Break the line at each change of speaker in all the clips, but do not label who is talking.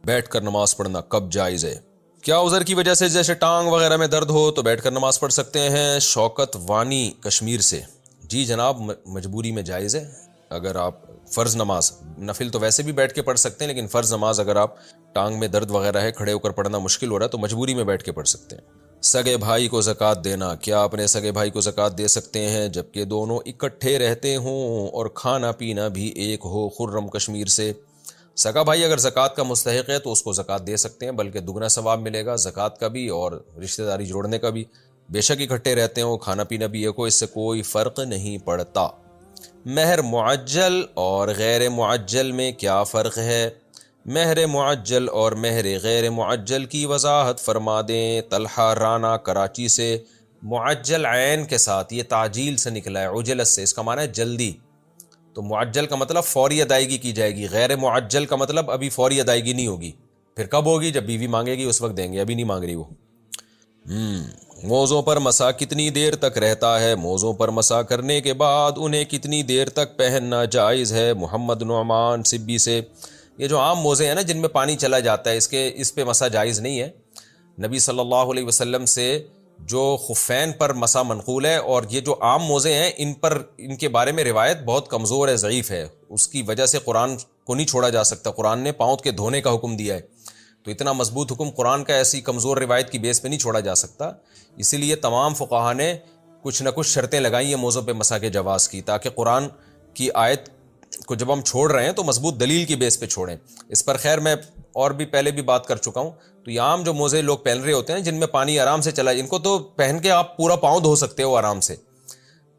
بیٹھ کر نماز پڑھنا کب جائز ہے؟ کیا عذر کی وجہ سے جیسے ٹانگ وغیرہ میں درد ہو تو بیٹھ کر نماز پڑھ سکتے ہیں؟ شوکت وانی کشمیر سے۔ جی جناب، مجبوری میں جائز ہے۔ اگر آپ فرض نماز، نفل تو ویسے بھی بیٹھ کے پڑھ سکتے ہیں، لیکن فرض نماز اگر آپ ٹانگ میں درد وغیرہ ہے، کھڑے ہو کر پڑھنا مشکل ہو رہا ہے، تو مجبوری میں بیٹھ کے پڑھ سکتے ہیں۔ سگے بھائی کو زکوٰۃ دینا، کیا اپنے سگے بھائی کو زکوٰۃ دے سکتے ہیں جبکہ دونوں اکٹھے رہتے ہوں اور کھانا پینا بھی ایک ہو؟ خرم کشمیر سے۔ سگا بھائی اگر زکوٰۃ کا مستحق ہے تو اس کو زکوٰۃ دے سکتے ہیں، بلکہ دگنا ثواب ملے گا زکوٰۃ کا بھی اور رشتہ داری جوڑنے کا بھی۔ بے شک اکٹھے رہتے ہوں، کھانا پینا بھی ایک ہو، اس سے کوئی فرق نہیں پڑتا۔ مہر معجل اور غیر معجل میں کیا فرق ہے؟ مہر معجل اور مہر غیر معجل کی وضاحت فرما دیں۔ طلحہ رانا کراچی سے۔ معجل عین کے ساتھ، یہ تعجیل سے نکلا ہے، عجلت سے، اس کا معنی ہے جلدی۔ تو معجل کا مطلب فوری ادائیگی کی جائے گی، غیر معجل کا مطلب ابھی فوری ادائیگی نہیں ہوگی۔ پھر کب ہوگی؟ جب بیوی مانگے گی اس وقت دیں گے، ابھی نہیں مانگ رہی وہ۔ موزوں پر مسح کتنی دیر تک رہتا ہے؟ موزوں پر مسح کرنے کے بعد انہیں کتنی دیر تک پہننا جائز ہے؟ محمد نعمان سبی سے۔ یہ جو عام موزے ہیں نا جن میں پانی چلا جاتا ہے، اس پہ مسح جائز نہیں ہے۔ نبی صلی اللہ علیہ وسلم سے جو خفین پر مسح منقول ہے، اور یہ جو عام موزے ہیں ان کے بارے میں روایت بہت کمزور ہے، ضعیف ہے۔ اس کی وجہ سے قرآن کو نہیں چھوڑا جا سکتا۔ قرآن نے پاؤں کے دھونے کا حکم دیا ہے، تو اتنا مضبوط حکم قرآن کا ایسی کمزور روایت کی بیس پہ نہیں چھوڑا جا سکتا۔ اسی لیے تمام فقہا نے کچھ نہ کچھ شرطیں لگائی ہیں موضوع پہ مسح کے جواز کی، تاکہ قرآن کی آیت کو جب ہم چھوڑ رہے ہیں تو مضبوط دلیل کی بیس پہ چھوڑیں۔ اس پر خیر میں اور بھی پہلے بھی بات کر چکا ہوں۔ تو یہ عام جو موزے لوگ پہن رہے ہوتے ہیں جن میں پانی آرام سے چلا، ان کو تو پہن کے آپ پورا پاؤں دھو سکتے ہو آرام سے،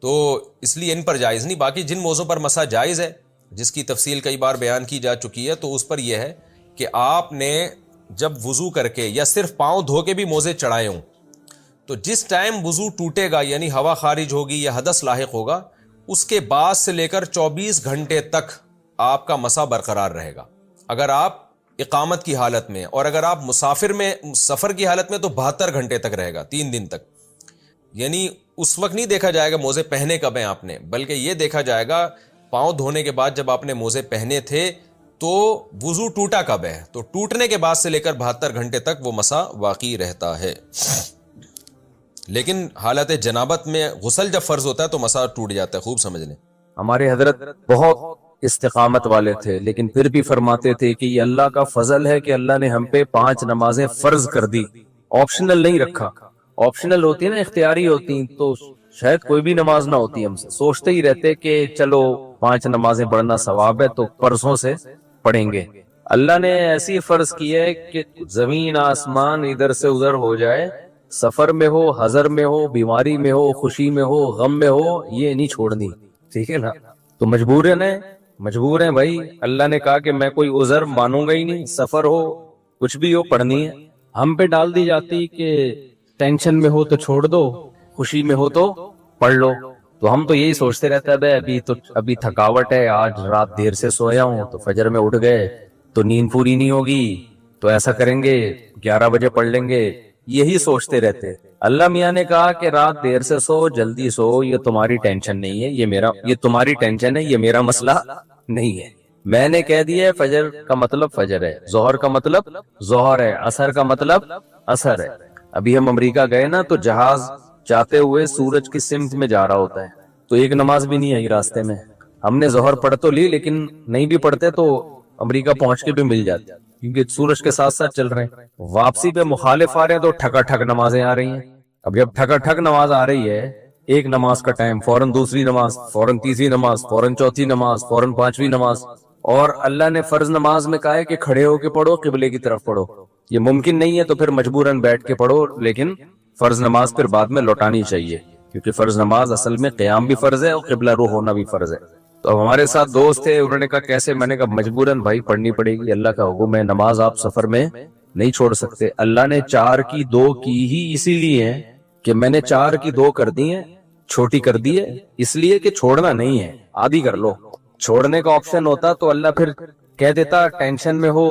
تو اس لیے ان پر جائز نہیں۔ باقی جن موضوع پر مسح جائز ہے، جس کی تفصیل کئی بار بیان کی جا چکی ہے، تو اس پر یہ ہے کہ آپ نے جب وضو کر کے یا صرف پاؤں دھو کے بھی موزے چڑھائے ہوں، تو جس ٹائم وضو ٹوٹے گا، یعنی ہوا خارج ہوگی یا حدث لاحق ہوگا، اس کے بعد سے لے کر 24 گھنٹے تک آپ کا مسح برقرار رہے گا۔ اگر آپ اقامت کی حالت میں، اور اگر آپ سفر کی حالت میں تو 72 گھنٹے تک رہے گا، 3 دن تک۔ یعنی اس وقت نہیں دیکھا جائے گا موزے پہنے کب ہیں آپ نے، بلکہ یہ دیکھا جائے گا پاؤں دھونے کے بعد جب آپ نے موزے پہنے تھے تو وضو ٹوٹا کب ہے، تو ٹوٹنے کے بعد سے لے کر 72 گھنٹے تک وہ مسح باقی رہتا ہے۔ لیکن حالت جنابت میں غسل جب فرض ہوتا ہے تو مسح ٹوٹ جاتا ہے، خوب سمجھ لیں۔
ہمارے حضرت بہت استقامت والے تھے، لیکن پھر بھی فرماتے تھے کہ یہ اللہ کا فضل ہے کہ اللہ نے ہم پہ 5 نمازیں فرض کر دی، آپشنل نہیں رکھا۔ آپشنل ہوتی ہے نا، اختیاری ہوتی تو شاید کوئی بھی نماز نہ ہوتی، ہم سے سوچتے ہی رہتے کہ چلو 5 نمازیں پڑھنا ثواب ہے تو پرسوں سے پڑھیں گے۔ اللہ نے ایسی فرض کی ہے کہ زمین آسمان ادھر سے ادھر ہو جائے، سفر میں ہو، حضر میں ہو، بیماری میں ہو، خوشی میں ہو، غم میں ہو، یہ نہیں چھوڑنی، ٹھیک ہے نا؟ تو مجبور ہیں بھائی۔ اللہ نے کہا کہ میں کوئی عذر مانوں گا ہی نہیں، سفر ہو کچھ بھی ہو پڑھنی ہے۔ ہم پہ ڈال دی جاتی کہ ٹینشن میں ہو تو چھوڑ دو، خوشی میں ہو تو پڑھ لو۔ تو ہم تو یہی سوچتے رہتے ہیں ابھی تھکاوٹ ہے، آج رات دیر سے سویا ہوں تو فجر میں اٹھ گئے تو نیند پوری نہیں ہوگی، تو ایسا کریں گے 11 بجے پڑھ لیں گے، یہی سوچتے رہتے۔ اللہ میاں نے کہا کہ رات دیر سے سو، جلدی سو، یہ تمہاری ٹینشن نہیں ہے، یہ تمہاری ٹینشن ہے، یہ میرا مسئلہ نہیں ہے۔ میں نے کہہ دیا ہے فجر کا مطلب فجر ہے، ظہر کا مطلب ظہر ہے، عصر کا مطلب عصر ہے۔ ابھی ہم امریکہ گئے نا تو جہاز جاتے ہوئے سورج کی سمت میں جا رہا ہوتا ہے، تو ایک نماز بھی نہیں آئی راستے میں۔ ہم نے ظہر پڑھ تو لی، لیکن نہیں بھی پڑھتے تو امریکہ پہنچ کے بھی مل جاتی، کیونکہ سورج کے ساتھ ساتھ چل رہے ہیں۔ واپسی پہ مخالف آ رہے ہیں تو ٹھکا ٹھک نمازیں آ رہی ہیں۔ اب جب ٹھکا ٹھک نماز آ رہی ہے، ایک نماز کا ٹائم، فوراً دوسری نماز، فوراً تیسری نماز، فوراً چوتھی نماز، فوراً 5ویں نماز۔ اور اللہ نے فرض نماز میں کہا ہے کہ کھڑے ہو کے پڑھو، قبلے کی طرف پڑھو۔ یہ ممکن نہیں ہے تو پھر مجبوراً بیٹھ کے پڑھو، لیکن فرض نماز پھر بعد میں لوٹانی چاہیے، کیونکہ فرض نماز اصل میں قیام بھی فرض ہے اور قبلہ رو ہونا بھی فرض ہے۔ تو اب ہمارے ساتھ دوست تھے، انہوں نے کہا کیسے؟ میں نے کہا مجبوراً بھائی پڑھنی پڑے گی، اللہ کا حکم ہے، نماز آپ سفر میں نہیں چھوڑ سکتے۔ اللہ نے 4 کی 2 کی ہی اسی لیے ہے کہ میں نے 4 کی 2 کر دی ہیں، چھوٹی کر دی ہے، اس لیے کہ چھوڑنا نہیں ہے، آدھی کر لو۔ چھوڑنے کا آپشن ہوتا تو اللہ پھر کہہ دیتا ٹینشن میں ہو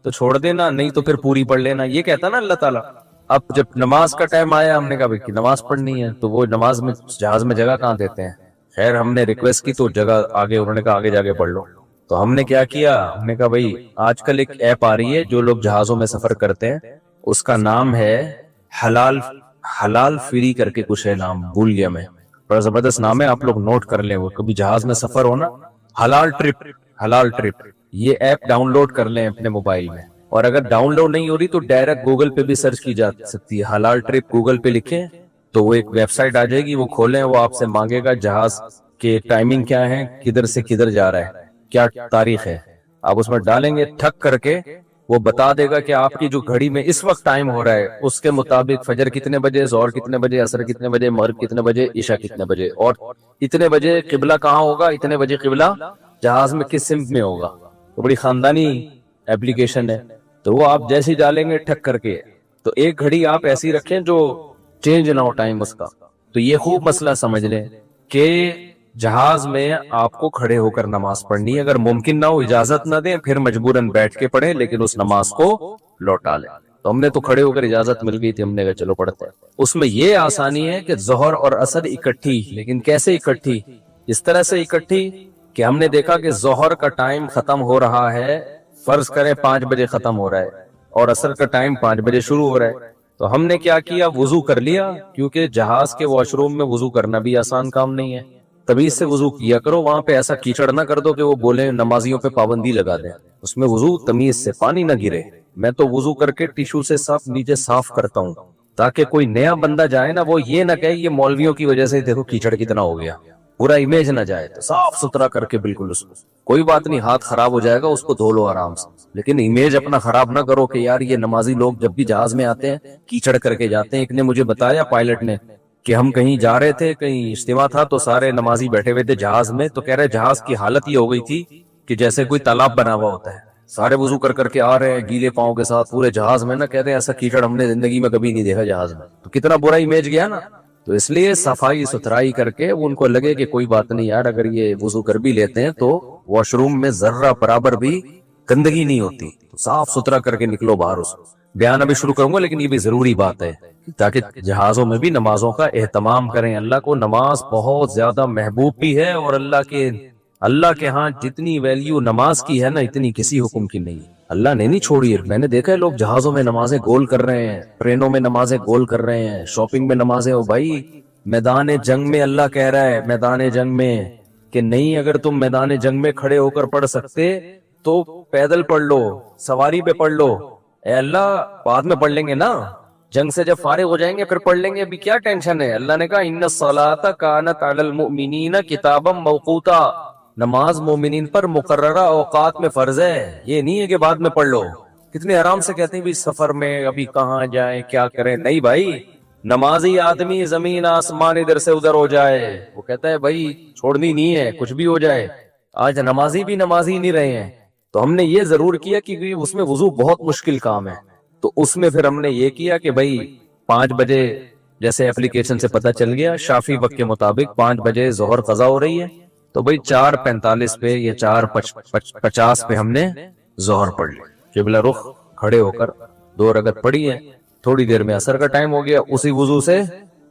تو چھوڑ دینا، نہیں تو پھر پوری پڑھ لینا، یہ کہتا نا اللہ تعالیٰ۔ اب جب نماز کا ٹائم آیا، ہم نے کہا کہ نماز پڑھنی ہے، تو وہ نماز میں جہاز میں جگہ کہاں دیتے ہیں؟ خیر ہم نے ریکویسٹ کی تو جگہ آگے، انہوں نے کہا آگے جا کے پڑھ لو۔ تو ہم نے کیا کیا, ہم نے کہا بھائی آج کل ایک ایپ آ رہی ہے جو لوگ جہازوں میں سفر کرتے ہیں, اس کا نام ہے حلال فری کر کے کچھ ہے نام, بھول گیا میں, بڑا زبردست نام ہے, آپ لوگ نوٹ کر لیں, وہ کبھی جہاز میں سفر ہونا, حلال ٹرپ, یہ ایپ ڈاؤن لوڈ کر لیں اپنے موبائل میں. اور اگر ڈاؤن لوڈ نہیں ہو رہی تو ڈائریکٹ گوگل پہ بھی سرچ کی جا سکتی ہے, حلال ٹرپ گوگل پہ لکھیں تو وہ ایک ویب سائٹ آ جائے گی, وہ کھولیں, وہ آپ سے مانگے گا جہاز کے ٹائمنگ کیا ہے, کدھر سے کدھر جا رہا ہے, کیا تاریخ ہے, آپ اس میں ڈالیں گے, ٹھک کر کے وہ بتا دے گا کہ آپ کی جو گھڑی میں اس وقت ٹائم ہو رہا ہے اس کے مطابق فجر کتنے بجے, ظہر کتنے بجے, عصر کتنے بجے, مغرب کتنے بجے, عشاء کتنے بجے, اور اتنے بجے قبلہ کہاں ہوگا, اتنے بجے قبلہ جہاز میں کس سمت میں ہوگا. تو بڑی خاندانی ایپلیکیشن ہے, تو وہ آپ جیسے ہی ڈالیں گے ٹھک کر کے, تو ایک گھڑی آپ ایسی رکھیں جو چینج نہ ہو ٹائم اس کا. تو یہ خوب مسئلہ سمجھ لیں کہ جہاز میں آپ کو کھڑے ہو کر نماز پڑھنی ہے, اگر ممکن نہ ہو اجازت نہ دیں پھر مجبوراً بیٹھ کے پڑھیں, لیکن اس نماز کو لوٹا لیں. تو ہم نے تو کھڑے ہو کر اجازت مل گئی تھی, ہم نے کہا چلو پڑھتے ہیں. اس میں یہ آسانی ہے کہ ظہر اور عصر اکٹھی, لیکن کیسے اکٹھی, اس طرح سے اکٹھی کہ ہم نے دیکھا کہ ظہر کا ٹائم ختم ہو رہا ہے, فرض کریں 5 بجے ختم ہو رہا ہے, اور عصر کا ٹائم 5 بجے شروع ہو رہا ہے. تو ہم نے کیا کیا, وضو کر لیا, کیونکہ جہاز کے واش روم میں وضو کرنا بھی آسان کام نہیں ہے, تمیز سے وضو کیا کرو, وہاں پہ ایسا کیچڑ نہ کر دو کہ وہ بولیں نمازیوں پہ پابندی لگا دیں, اس میں وضو تمیز سے, پانی نہ گرے. میں تو وضو کر کے ٹیشو سے صاف نیچے صاف کرتا ہوں تاکہ کوئی نیا بندہ جائے نا, وہ یہ نہ کہے یہ مولویوں کی وجہ سے دیکھو کیچڑ کتنا ہو گیا, پورا امیج نہ جائے. تو صاف ستھرا کر کے بالکل, اس کو کوئی بات نہیں, ہاتھ خراب ہو جائے گا اس کو دھو لو آرام سے, لیکن امیج اپنا خراب نہ کرو کہ یار یہ نمازی لوگ جب بھی جہاز میں آتے ہیں کیچڑ کر کے جاتے ہیں. ایک نے مجھے بتایا, پائلٹ نے, کہ ہم کہیں جا رہے تھے, کہیں اجتماع تھا, تو سارے نمازی بیٹھے ہوئے تھے جہاز میں, تو کہہ رہے جہاز کی حالت یہ ہو گئی تھی کہ جیسے کوئی تالاب بنا ہوا ہوتا ہے, سارے وضو کر کر کے آ رہے ہیں گیلے پاؤں کے ساتھ پورے جہاز میں نا, کہتے ہیں ایسا کیچڑ ہم نے زندگی میں کبھی نہیں دیکھا جہاز میں. تو کتنا برا امیج گیا نا. تو اس لیے صفائی ستھرائی کر کے ان کو لگے کہ کوئی بات نہیں یار, اگر یہ وضو کر بھی لیتے ہیں تو واش روم میں ذرہ برابر بھی گندگی نہیں ہوتی, تو صاف ستھرا کر کے نکلو باہر. اس بیان ابھی شروع کروں گا, لیکن یہ بھی ضروری بات ہے تاکہ جہازوں میں بھی نمازوں کا اہتمام کریں. اللہ کو نماز بہت زیادہ محبوب بھی ہے, اور اللہ کے ہاں جتنی ویلیو نماز کی ہے نا, اتنی کسی حکم کی نہیں. اللہ نے نہیں چھوڑی. میں نے دیکھا ہے لوگ جہازوں میں نمازیں گول کر رہے ہیں, ٹرینوں میں نمازیں گول کر رہے ہیں, شاپنگ میں نمازیں. ہو بھائی میدان جنگ میں اللہ کہہ رہا ہے, میدان جنگ میں, کہ نہیں اگر تم میدان جنگ میں کھڑے ہو کر پڑھ سکتے تو پیدل پڑھ لو, سواری پہ پڑھ لو. اے اللہ بعد میں پڑھ لیں گے نا, جنگ سے جب فارغ ہو جائیں گے پھر پڑھ لیں گے, ابھی کیا ٹینشن ہے. اللہ نے کہا ان الصلاۃ کانت علی المؤمنین کتابا موقوتا, نماز مومنین پر مقررہ اوقات میں فرض ہے, یہ نہیں ہے کہ بعد میں پڑھ لو. کتنے آرام سے کہتے ہیں بھی سفر میں ابھی کہاں جائیں کیا کریں. نہیں بھائی, نمازی آدمی زمین آسمان ادھر سے ادھر ہو جائے, وہ کہتا ہے بھائی چھوڑنی نہیں ہے, کچھ بھی ہو جائے. آج نمازی بھی نمازی نہیں رہے ہیں. تو ہم نے یہ ضرور کیا کہ اس میں وضو بہت مشکل کام ہے, تو اس میں پھر ہم نے یہ کیا کہ بھائی 5 بجے جیسے اپلیکیشن سے پتہ چل گیا شافی وقت کے مطابق 5 بجے ظہر قضا ہو رہی ہے, تو بھائی 4:45 پہ یا 4:50 پہ ہم نے ظہر پڑھ لی, قبلہ رخ کھڑے ہو کر 2 رکعت پڑھی ہے. تھوڑی دیر میں عصر کا ٹائم ہو گیا, اسی وضو سے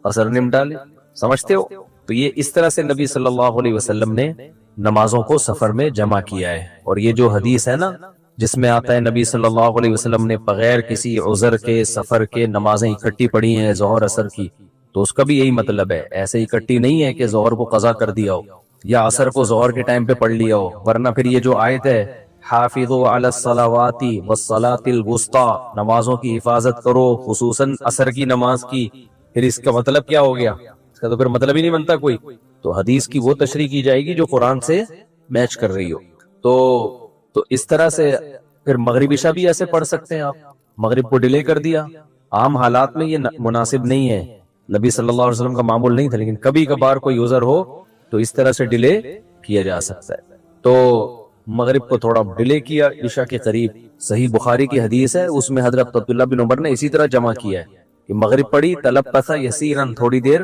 عصر نمٹا لی. سمجھتے ہو؟ تو یہ اس طرح سے نبی صلی اللہ علیہ وسلم نے نمازوں کو سفر میں جمع کیا ہے. اور یہ جو حدیث ہے نا جس میں آتا ہے نبی صلی اللہ علیہ وسلم نے بغیر کسی عذر کے سفر کے نمازیں اکٹھی پڑھی ہیں ظہر عصر کی, تو اس کا بھی یہی مطلب ہے. ایسے اکٹھی نہیں ہے کہ ظہر کو قضا کر دیا ہو یا عصر کو ظہر کے ٹائم پہ پڑھ لیا ہو, ورنہ پھر یہ جو آیت ہے حافظوا علی الصلوات والصلاۃ الوسطی, نمازوں کی حفاظت کرو خصوصاً عصر کی نماز کی, پھر اس کا مطلب کیا ہو گیا؟ اس کا تو پھر مطلب ہی نہیں بنتا کوئی. تو حدیث کی وہ تشریح کی جائے گی جو قرآن سے میچ کر رہی ہو. تو اس طرح سے پھر مغرب عشاء بھی ایسے پڑھ سکتے ہیں آپ. مغرب کو ڈیلے کر دیا, عام حالات میں یہ مناسب نہیں ہے, نبی صلی اللہ علیہ وسلم کا معمول نہیں تھا, لیکن کبھی کبھار کوئی عذر ہو تو اس طرح سے ڈیلے کیا جا سکتا ہے. تو مغرب کو تھوڑا ڈیلے کیا عشاء کے قریب. صحیح بخاری کی حدیث ہے, اس میں حضرت عبداللہ بن عمر نے اسی طرح جمع کیا ہے کہ مغرب پڑھی, تلبث یسیرا, تھوڑی دیر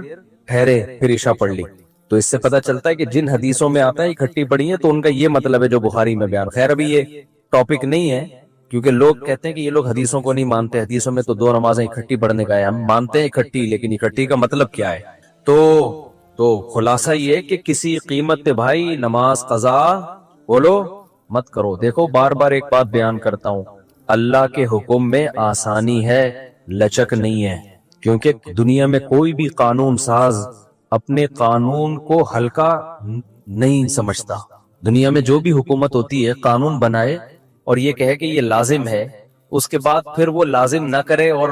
ٹھہرے, پھر عشاء پڑھ لی. تو اس سے پتہ چلتا ہے کہ جن حدیثوں میں آتا ہے اکٹھی پڑھی ہیں تو ان کا یہ مطلب ہے جو بخاری میں بیان. خیر ابھی یہ ٹاپک نہیں ہے, کیونکہ لوگ کہتے ہیں کہ یہ لوگ حدیثوں کو نہیں مانتے, حدیثوں میں تو 2 نمازیں اکٹھی پڑھنے کا ہے. ہم مانتے ہیں اکٹھی, لیکن اکٹھی کا مطلب کیا ہے؟ تو خلاصہ یہ ہے کہ کسی قیمت پہ بھائی نماز قضا بولو مت کرو. دیکھو بار بار ایک بات بیان کرتا ہوں, اللہ کے حکم میں آسانی ہے, لچک نہیں ہے. کیونکہ دنیا میں کوئی بھی قانون ساز اپنے قانون کو ہلکا نہیں سمجھتا. دنیا میں جو بھی حکومت ہوتی ہے قانون بنائے اور یہ کہے کہ یہ لازم ہے, اس کے بعد پھر وہ لازم نہ کرے, اور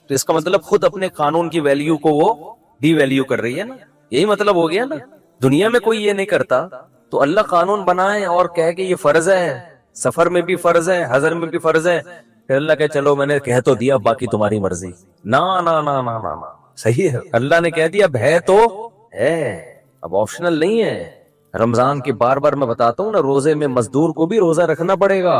تو اس کا مطلب خود اپنے قانون کی ویلیو کو وہ ڈی ویلیو کر رہی ہے نا. یہی مطلب ہو گیا نا. دنیا میں کوئی یہ نہیں کرتا, تو اللہ قانون بنائے اور کہے کہ یہ فرض ہے, سفر میں بھی فرض ہے, حضر میں بھی فرض ہے, پھر اللہ کہ چلو میں نے کہہ تو دیا, باقی تمہاری مرضی. نا نا نا نا نا نا, صحیح ہے, اللہ نے کہہ دیا اب ہے تو ہے, اب آپشنل نہیں ہے. رمضان کی بار بار میں بتاتا ہوں نا, روزے میں مزدور کو بھی روزہ رکھنا پڑے گا,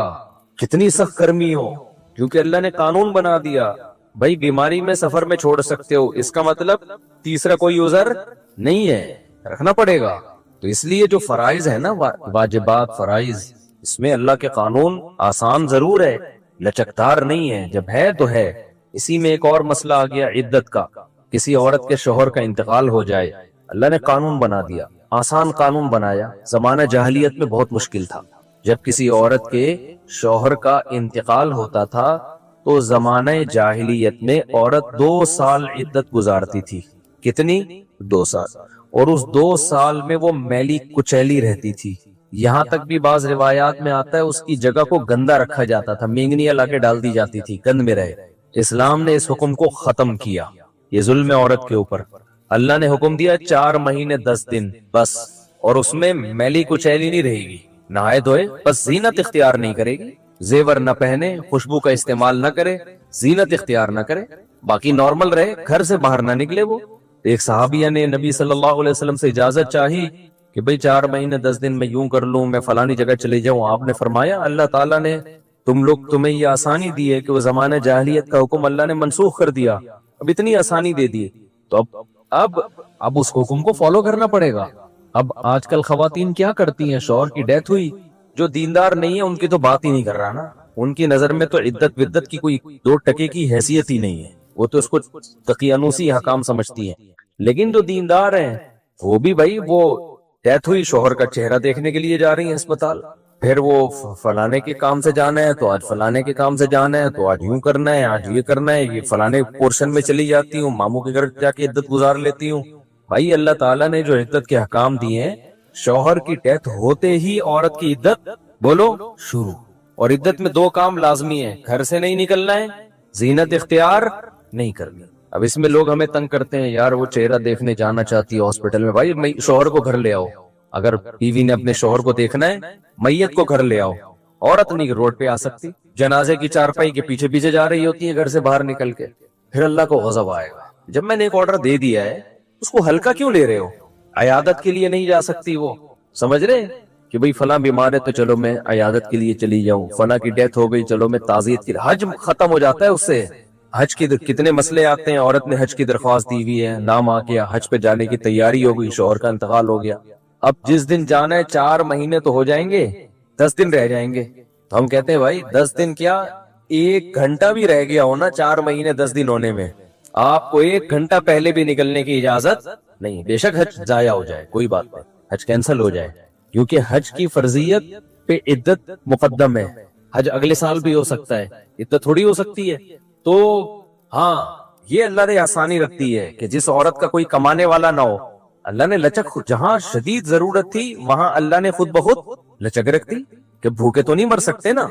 کتنی سخت گرمی ہو, کیونکہ اللہ نے قانون بنا دیا. بھائی بیماری میں سفر میں چھوڑ سکتے ہو, اس کا مطلب تیسرا کوئی عذر نہیں ہے, رکھنا پڑے گا. تو اس لیے جو فرائض ہے نا, واجبات فرائض, اس میں اللہ کے قانون آسان ضرور ہے, لچکدار نہیں ہے. جب ہے تو ہے. اسی میں ایک اور مسئلہ آ گیا عدت کا. کسی عورت کے شوہر کا انتقال ہو جائے, اللہ نے قانون بنا دیا, آسان قانون بنایا. زمانہ جاہلیت میں بہت مشکل تھا. جب کسی عورت کے شوہر کا انتقال ہوتا تھا تو زمانہ جاہلیت میں عورت 2 سال عدت گزارتی تھی. کتنی؟ 2 سال. اور اس 2 سال میں وہ میلی کچیلی رہتی تھی. یہاں تک بھی بعض روایات میں آتا ہے اس کی جگہ کو گندا رکھا جاتا تھا, مینگنیاں لا کے ڈال دی جاتی تھی, گند میں رہے. اسلام نے اس حکم کو ختم کیا. یہ ظلم ہے عورت کے اوپر. اللہ نے حکم دیا 4 مہینے 10 دن بس, اور اس میں میلی کچیلی نہیں رہے گی, نہائے دھوئے, بس زینت اختیار نہیں کرے گی, زیور نہ پہنے, خوشبو کا استعمال نہ کرے, زینت اختیار نہ کرے, باقی نارمل رہے, گھر سے باہر نہ نکلے. وہ ایک صحابیہ نے نبی صلی اللہ علیہ وسلم سے اجازت چاہی کہ بھئی 4 مہینے 10 دن میں یوں کر لوں, میں فلانی جگہ چلے جاؤں. آپ نے فرمایا اللہ تعالیٰ نے تمہیں یہ آسانی دی ہے کہ وہ زمانہ جاہلیت کا حکم اللہ نے منسوخ کر دیا, اب اتنی آسانی دے دی, تو اب اس حکم کو فالو کرنا پڑے گا. اب آج کل خواتین کیا کرتی ہیں, شوہر کی ڈیتھ ہوئی, جو دیندار نہیں ہے ان کی تو بات ہی نہیں کر رہا نا, ان کی نظر میں تو عدت ودت کی کوئی 2 ٹکے کی حیثیت ہی نہیں ہے, وہ تو اس کو تقیانوسی حکام سمجھتی ہیں. لیکن جو دیندار ہیں وہ بھی بھائی, وہ ڈیتھ ہوئی, شوہر کا چہرہ دیکھنے کے لیے جا رہی ہیں اسپتال, پھر وہ فلانے کے کام سے جانا ہے تو آج فلانے کے کام سے جانا ہے, تو آج یوں کرنا ہے, آج یہ کرنا ہے, یہ فلانے پورشن میں چلی جاتی ہوں, ماموں کے گھر جا کے عدت گزار لیتی ہوں. بھائی اللہ تعالیٰ نے جو عدت کے حکام دیے ہیں, شوہر کی ڈیتھ ہوتے ہی عورت کی عدت بولو شروع. اور عدت میں 2 کام لازمی ہیں, گھر سے نہیں نکلنا ہے, زینت اختیار نہیں کرنی. اب اس میں لوگ ہمیں تنگ کرتے ہیں, یار وہ چہرہ دیکھنے جانا چاہتی ہے ہاسپٹل میں, بھائی شوہر کو گھر لے آؤ. اگر بیوی نے اپنے شوہر کو دیکھنا ہے, میت کو گھر لے آؤ. عورت نہیں روڈ پہ آ سکتی, جنازے کی چارپائی کے پیچھے پیچھے جا رہی ہوتی ہے گھر سے باہر نکل کے, پھر اللہ کو غضب آئے گا. جب میں نے ایک آرڈر دے دیا ہے اس کو ہلکا کیوں لے رہے ہو؟ عیادت کے لیے نہیں جا سکتی وہ, سمجھ رہے کہ بھئی فلاں بیمار ہے تو چلو میں عیادت کے لیے چلی جاؤں, فلاں کی ڈیتھ ہو گئی چلو میں تعزیت کے لیے. حج ختم ہو جاتا ہے اس سے. حج کی کتنے مسئلے آتے ہیں, عورت نے حج کی درخواست دی ہوئی ہے, نام آ گیا, حج پہ جانے کی تیاری ہو گئی, شوہر کا انتقال ہو گیا. اب جس دن جانا ہے 4 مہینے تو ہو جائیں گے, 10 دن رہ جائیں گے. تو ہم کہتے ہیں بھائی 10 دن کیا, 1 گھنٹہ بھی رہ گیا ہونا 4 مہینے 10 دن ہونے میں, آپ کو 1 گھنٹہ پہلے بھی نکلنے کی اجازت نہیں. بے شک حج ضائع ہو جائے کوئی بات نہیں, حج کینسل ہو جائے, کیونکہ حج کی فرضیت پہ عدت مقدم ہے. حج اگلے سال بھی ہو سکتا ہے, عدت تھوڑی ہو سکتی ہے. تو ہاں یہ اللہ نے آسانی رکھتی ہے کہ جس عورت کا کوئی کمانے والا نہ ہو, اللہ نے لچک, جہاں شدید ضرورت تھی وہاں اللہ نے خود بخود لچک رکھ دی کہ بھوکے تو نہیں مر سکتے نا,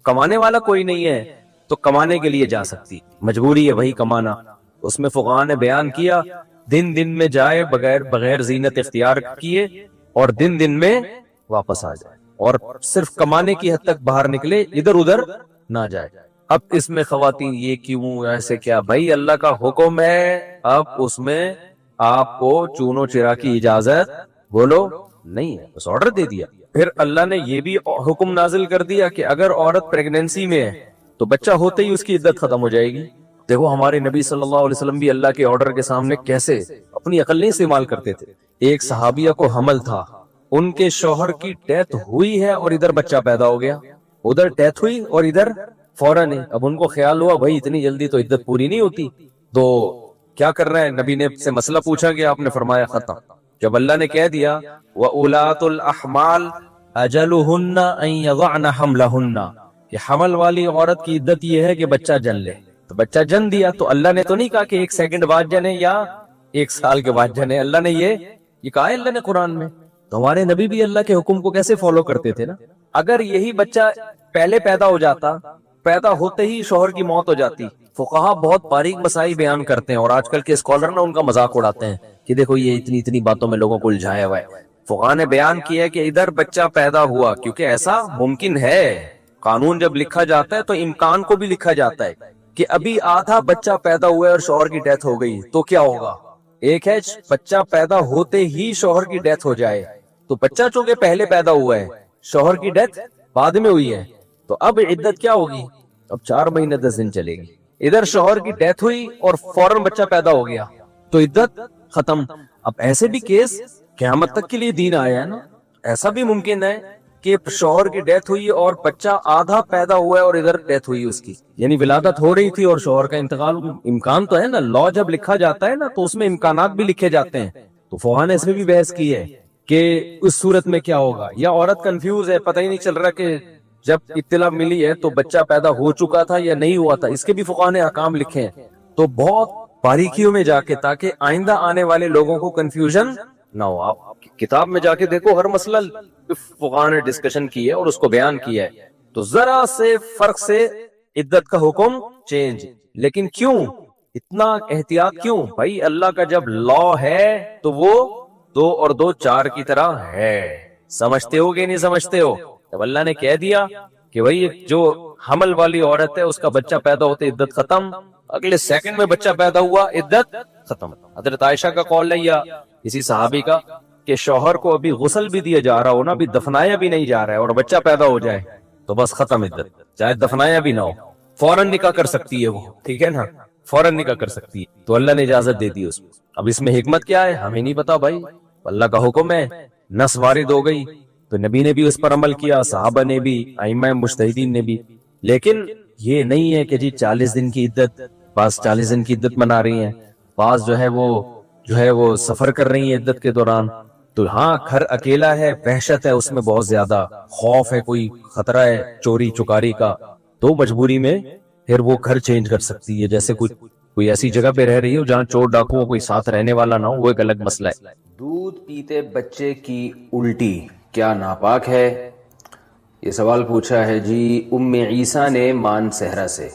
کمانے والا کوئی نہیں ہے تو کمانے کے لیے جا سکتی, مجبوری ہے وہی کمانا. اس میں فقہاء نے بیان کیا دن دن میں جائے بغیر زینت اختیار کیے, اور دن میں واپس آ جائے, اور صرف کمانے کی حد تک باہر نکلے, ادھر ادھر نہ جائے. اب اس میں خواتین یہ کیوں ایسے کیا, بھائی اللہ کا حکم ہے, اب اس میں آپ کو چونو چرا کی اجازت بولو نہیں ہے, بس آرڈر دے دیا. پھر اللہ نے یہ بھی حکم نازل کر دیا کہ اگر عورت پریگنینسی میں ہے تو بچہ ہوتے ہی اس کی عدت ختم ہو جائے گی. دیکھو ہمارے نبی صلی اللہ علیہ وسلم بھی اللہ کے آرڈر کے سامنے کیسے اپنی عقل نہیں استعمال کرتے تھے. ایک صحابیہ کو حمل تھا, ان کے شوہر کی ڈیتھ ہوئی ہے اور ادھر بچہ پیدا ہو گیا, ادھر ڈیتھ ہوئی اور ادھر فوراً. اب ان کو خیال ہوا بھائی اتنی جلدی تو عدت پوری نہیں ہوتی, تو کیا کر رہے ہیں, نبی نے سے مسئلہ پوچھا گیا, آپ نے فرمایا ختم. جب اللہ نے کہہ دیا وَأُولَاتُ الْأَحْمَالِ اجلہن ان یضعن حملہن، کہ حمل والی عورت کی عدت یہ ہے کہ بچہ جن لے. تو بچہ جن دیا تو اللہ نے تو نہیں کہا کہ 1 سیکنڈ بعد جنے یا 1 سال کے بعد جنے. اللہ نے یہ کہا ہے اللہ نے قرآن میں. تو ہمارے نبی بھی اللہ کے حکم کو کیسے فالو کرتے تھے نا. اگر یہی بچہ پہلے پیدا ہو جاتا، پیدا ہوتے ہی شوہر کی موت ہو جاتی. فقہا بہت باریک مسائل بیان کرتے ہیں، اور آج کل کے اسکالر نا ان کا مذاق اڑاتے ہیں کہ دیکھو یہ اتنی باتوں میں لوگوں کو الجھایا ہوا ہے. فقہا نے بیان کیا ہے کہ ادھر بچہ پیدا ہوا، کیونکہ ایسا ممکن ہے. قانون جب لکھا جاتا ہے تو امکان کو بھی لکھا جاتا ہے کہ ابھی آدھا بچہ پیدا ہوا ہے اور شوہر کی ڈیتھ ہو گئی تو کیا ہوگا. ایک ہے بچہ پیدا ہوتے ہی شوہر کی ڈیتھ ہو جائے، تو بچہ چونکہ پہلے پیدا ہوا ہے، شوہر کی ڈیتھ بعد میں ہوئی ہے، تو اب عدت کیا ہوگی؟ اب 4 مہینے 10 دن چلے گی. ادھر شوہر کی ڈیتھ ہوئی اور فوراً بچہ پیدا ہو گیا تو عدت ختم. اب ایسے بھی کیس قیامت تک کے لیے دین آیا ہے نا. ایسا بھی ممکن ہے کہ شوہر کی ڈیتھ ہوئی اور بچہ آدھا پیدا ہوا ہے اور ادھر ڈیتھ ہوئی اس کی، یعنی ولادت ہو رہی تھی اور شوہر کا انتقال. امکان تو ہے نا، لا جب لکھا جاتا ہے نا تو اس میں امکانات بھی لکھے جاتے ہیں. تو فقہا نے اس میں بھی بحث کی ہے کہ اس صورت میں کیا ہوگا. یا عورت کنفیوز ہے، پتہ ہی نہیں چل رہا کہ جب اطلاع ملی ہے تو بچہ پیدا ہو چکا تھا یا نہیں ہوا تھا. اس کے بھی فقہا نے احکام لکھے ہیں. تو بہت باریکیوں میں جا کے، تاکہ آئندہ آنے والے لوگوں کو کنفیوژن نہ ہو. آپ کتاب میں جا کے دیکھو، ہر مسئلہ فقہا نے ڈسکشن کی ہے اور اس کو بیان کیا ہے. تو ذرا سے فرق سے عدت کا حکم چینج. لیکن کیوں اتنا احتیاط کیوں بھائی؟ اللہ کا جب لا ہے تو وہ 2 اور 2 4 کی طرح ہے. سمجھتے ہو کہ نہیں سمجھتے ہو؟ جب اللہ نے کہہ دیا کہ بھائی جو حمل والی عورت ہے اس کا بچہ پیدا ہوتے عدت ختم، اگلے سیکنڈ میں بچہ پیدا ہوا عدت ختم. حضرت عائشہ کا قول ہے یا کسی صحابی کا کہ شوہر کو ابھی غسل بھی دیا جا رہا ہو نا، ابھی دفنایا بھی نہیں جا رہا ہے اور بچہ پیدا ہو جائے تو بس ختم عدت. چاہے دفنایا بھی نہ ہو، فوراً نکاح کر سکتی ہے وہ، ٹھیک ہے نا، فوراً نکاح کر سکتی ہے. تو اللہ نے اجازت دے دی اس میں. اب اس میں حکمت کیا ہے ہمیں نہیں پتا بھائی، اللہ کا حکم ہے، نص وارد ہو گئی تو نبی نے بھی اس پر عمل کیا، صحابہ نے بھی، ائمہ مجتہدین نے بھی. لیکن یہ نہیں ہے کہ جی 40 دن کی عدت، بعض 40 دن کی عدت منا رہی ہیں، بعض جو ہے وہ سفر کر رہی ہیں عدت کے دوران. تو ہاں گھر اکیلا ہے، وحشت ہے اس میں، بہت زیادہ خوف ہے، کوئی خطرہ ہے چوری چکاری کا، تو مجبوری میں پھر وہ گھر چینج کر سکتی ہے. جیسے کوئی ایسی جگہ پہ رہ رہی ہو جہاں چور ڈاکو کوئی ساتھ رہنے والا نہ ہو، وہ ایک الگ مسئلہ ہے.
دودھ پیتے بچے کی الٹی کیا ناپاک ہے؟ یہ سوال پوچھا ہے جی ام عیسیٰ نے مان صحرا سے.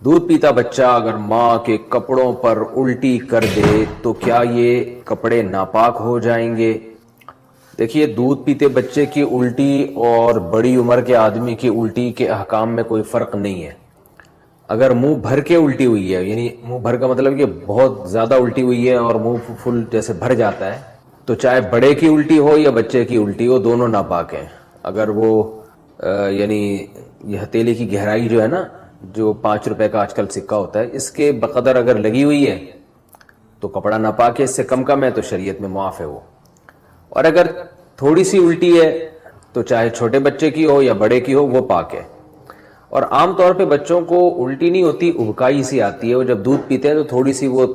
دودھ پیتا بچہ اگر ماں کے کپڑوں پر الٹی کر دے تو کیا یہ کپڑے ناپاک ہو جائیں گے؟ دیکھیے، دودھ پیتے بچے کی الٹی اور بڑی عمر کے آدمی کی الٹی کے احکام میں کوئی فرق نہیں ہے. اگر منہ بھر کے الٹی ہوئی ہے، یعنی منہ بھر کا مطلب کہ بہت زیادہ الٹی ہوئی ہے اور منہ فل جیسے بھر جاتا ہے، تو چاہے بڑے کی الٹی ہو یا بچے کی الٹی ہو، دونوں ناپاک ہیں. اگر وہ یعنی یہ ہتھیلی کی گہرائی جو ہے نا، جو 5 روپے کا آج کل سکہ ہوتا ہے، اس کے بقدر اگر لگی ہوئی ہے تو کپڑا ناپاک ہے. اس سے کم ہے تو شریعت میں معاف ہے وہ. اور اگر تھوڑی سی الٹی ہے تو چاہے چھوٹے بچے کی ہو یا بڑے کی ہو، وہ پاک ہے. اور عام طور پہ بچوں کو الٹی نہیں ہوتی، ابکائی سی آتی ہے. وہ جب دودھ پیتے ہیں تو تھوڑی سی وہ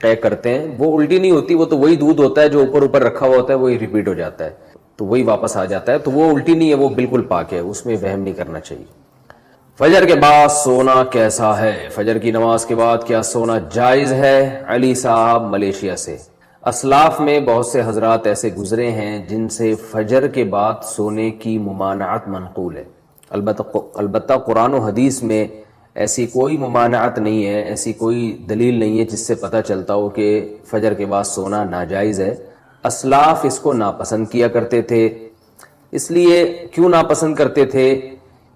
طے کرتے ہیں، وہ الٹی نہیں ہوتی، وہ تو وہی دودھ ہوتا ہے جو اوپر رکھا ہوا ہوتا ہے، وہی ریپیٹ ہو جاتا ہے، تو وہی واپس آ جاتا ہے. تو وہ الٹی نہیں ہے، وہ بالکل پاک ہے، اس میں وہم نہیں کرنا چاہیے. فجر کے بعد سونا کیسا ہے؟ فجر کی نماز کے بعد کیا سونا جائز ہے؟ علی صاحب ملیشیا سے. اسلاف میں بہت سے حضرات ایسے گزرے ہیں جن سے فجر کے بعد سونے کی ممانعت منقول ہے. البتہ قرآن و حدیث میں ایسی کوئی ممانعت نہیں ہے، ایسی کوئی دلیل نہیں ہے جس سے پتہ چلتا ہو کہ فجر کے بعد سونا ناجائز ہے. اسلاف اس کو ناپسند کیا کرتے تھے. اس لیے کیوں ناپسند کرتے تھے؟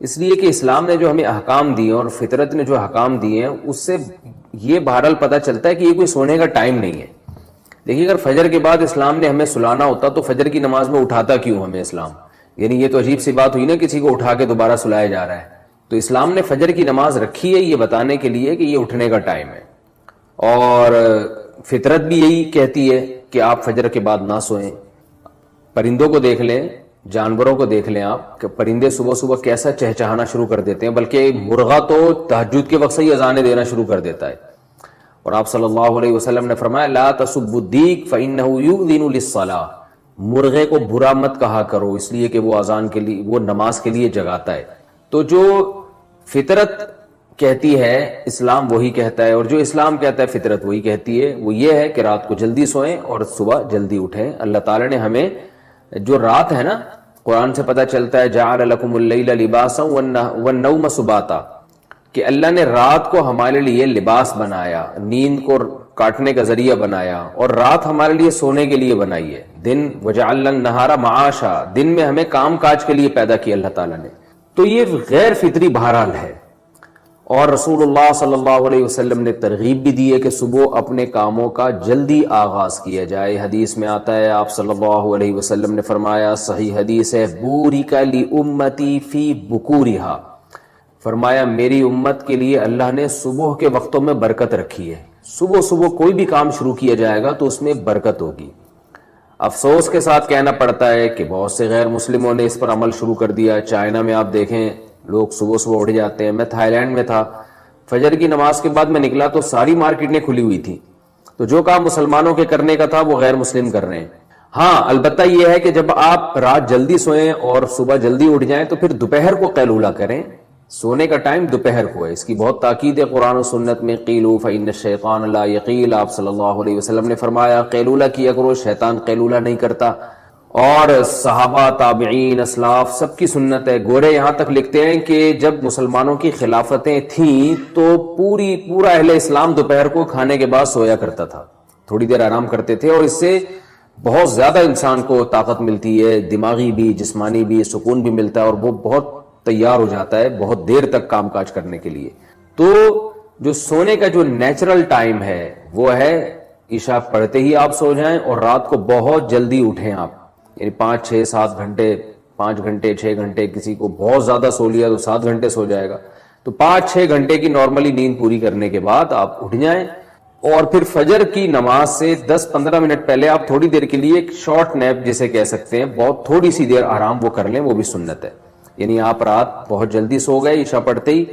اس لیے کہ اسلام نے جو ہمیں احکام دیے اور فطرت نے جو احکام دیے ہیں، اس سے یہ بہرحال پتہ چلتا ہے کہ یہ کوئی سونے کا ٹائم نہیں ہے. دیکھیے، اگر فجر کے بعد اسلام نے ہمیں سلانا ہوتا تو فجر کی نماز میں اٹھاتا کیوں ہمیں اسلام؟ یعنی یہ تو عجیب سی بات ہوئی نا، کسی کو اٹھا کے دوبارہ سلایا جا رہا ہے. تو اسلام نے فجر کی نماز رکھی ہے یہ بتانے کے لیے کہ یہ اٹھنے کا ٹائم ہے. اور فطرت بھی یہی کہتی ہے کہ آپ فجر کے بعد نہ سوئیں. پرندوں کو دیکھ لیں، جانوروں کو دیکھ لیں آپ کہ پرندے صبح صبح کیسا چہچہانا شروع کر دیتے ہیں، بلکہ مرغا تو تہجد کے وقت سے ہی اذانیں دینا شروع کر دیتا ہے. اور آپ صلی اللہ علیہ وسلم نے فرمایا لا تسبوا الدیک فانه یؤذن للصلاۃ،
مرغے کو برا مت کہا کرو اس لیے کہ وہ اذان کے لیے، وہ نماز کے لیے جگاتا ہے. تو جو فطرت کہتی ہے اسلام وہی کہتا ہے، اور جو اسلام کہتا ہے فطرت وہی کہتی ہے. وہ یہ ہے کہ رات کو جلدی سوئیں اور صبح جلدی اٹھیں. اللہ تعالیٰ نے ہمیں جو رات ہے نا، قرآن سے پتہ چلتا ہے جعل لکم اللیل لباسا والنوم سباتا، کہ اللہ نے رات کو ہمارے لیے لباس بنایا، نیند کو کاٹنے کا ذریعہ بنایا، اور رات ہمارے لیے سونے کے لیے بنائی ہے. دن وجعلنا النہار معاشا، دن میں ہمیں کام کاج کے لیے پیدا کیا اللہ تعالیٰ نے. تو یہ غیر فطری بہرحال ہے. اور رسول اللہ صلی اللہ علیہ وسلم نے ترغیب بھی دی ہے کہ صبح اپنے کاموں کا جلدی آغاز کیا جائے. حدیث میں آتا ہے، آپ صلی اللہ علیہ وسلم نے فرمایا، صحیح حدیث ہے، بورک لامتی فی بکورہا، فرمایا میری امت کے لیے اللہ نے صبح کے وقتوں میں برکت رکھی ہے. صبح صبح کوئی بھی کام شروع کیا جائے گا تو اس میں برکت ہوگی. افسوس کے ساتھ کہنا پڑتا ہے کہ بہت سے غیر مسلموں نے اس پر عمل شروع کر دیا. چائنا میں آپ دیکھیں لوگ صبح صبح اٹھ جاتے ہیں. میں تھائی لینڈ میں تھا، فجر کی نماز کے بعد میں نکلا تو ساری مارکیٹیں کھلی ہوئی تھی. تو جو کام مسلمانوں کے کرنے کا تھا وہ غیر مسلم کر رہے ہیں. ہاں البتہ یہ ہے کہ جب آپ رات جلدی سوئیں اور صبح جلدی اٹھ جائیں تو پھر دوپہر کو قیلولہ کریں. سونے کا ٹائم دوپہر کو ہے. اس کی بہت تاکید ہے قرآن و سنت میں. قیلوا فإن الشیطان لا یقیل، آپ صلی اللہ علیہ وسلم نے فرمایا قیلولہ کیا کرو، شیطان قیلولہ نہیں کرتا. اور صحابہ، تابعین، اسلاف سب کی سنت ہے. گورے یہاں تک لکھتے ہیں کہ جب مسلمانوں کی خلافتیں تھیں تو پورا اہل اسلام دوپہر کو کھانے کے بعد سویا کرتا تھا، تھوڑی دیر آرام کرتے تھے، اور اس سے بہت زیادہ انسان کو طاقت ملتی ہے، دماغی بھی جسمانی بھی سکون بھی ملتا ہے، اور وہ بہت تیار ہو جاتا ہے بہت دیر تک کام کاج کرنے کے لیے. تو جو سونے کا جو نیچرل ٹائم ہے وہ ہے عشاء پڑھتے ہی آپ سو جائیں، اور رات کو بہت جلدی اٹھیں آپ. یعنی 5 6 7 گھنٹے، 5 گھنٹے 6 گھنٹے، کسی کو بہت زیادہ سو لیا تو 7 گھنٹے سو جائے گا. تو 5 6 گھنٹے کی نارملی نیند پوری کرنے کے بعد آپ اٹھ جائیں، اور پھر فجر کی نماز سے 10 15 منٹ پہلے آپ تھوڑی دیر کے لیے ایک شارٹ نیپ جسے کہہ سکتے ہیں، بہت تھوڑی سی دیر آرام وہ کر لیں، وہ بھی سنت ہے. یعنی آپ رات بہت جلدی سو گئے، عشاء پڑھتے ہی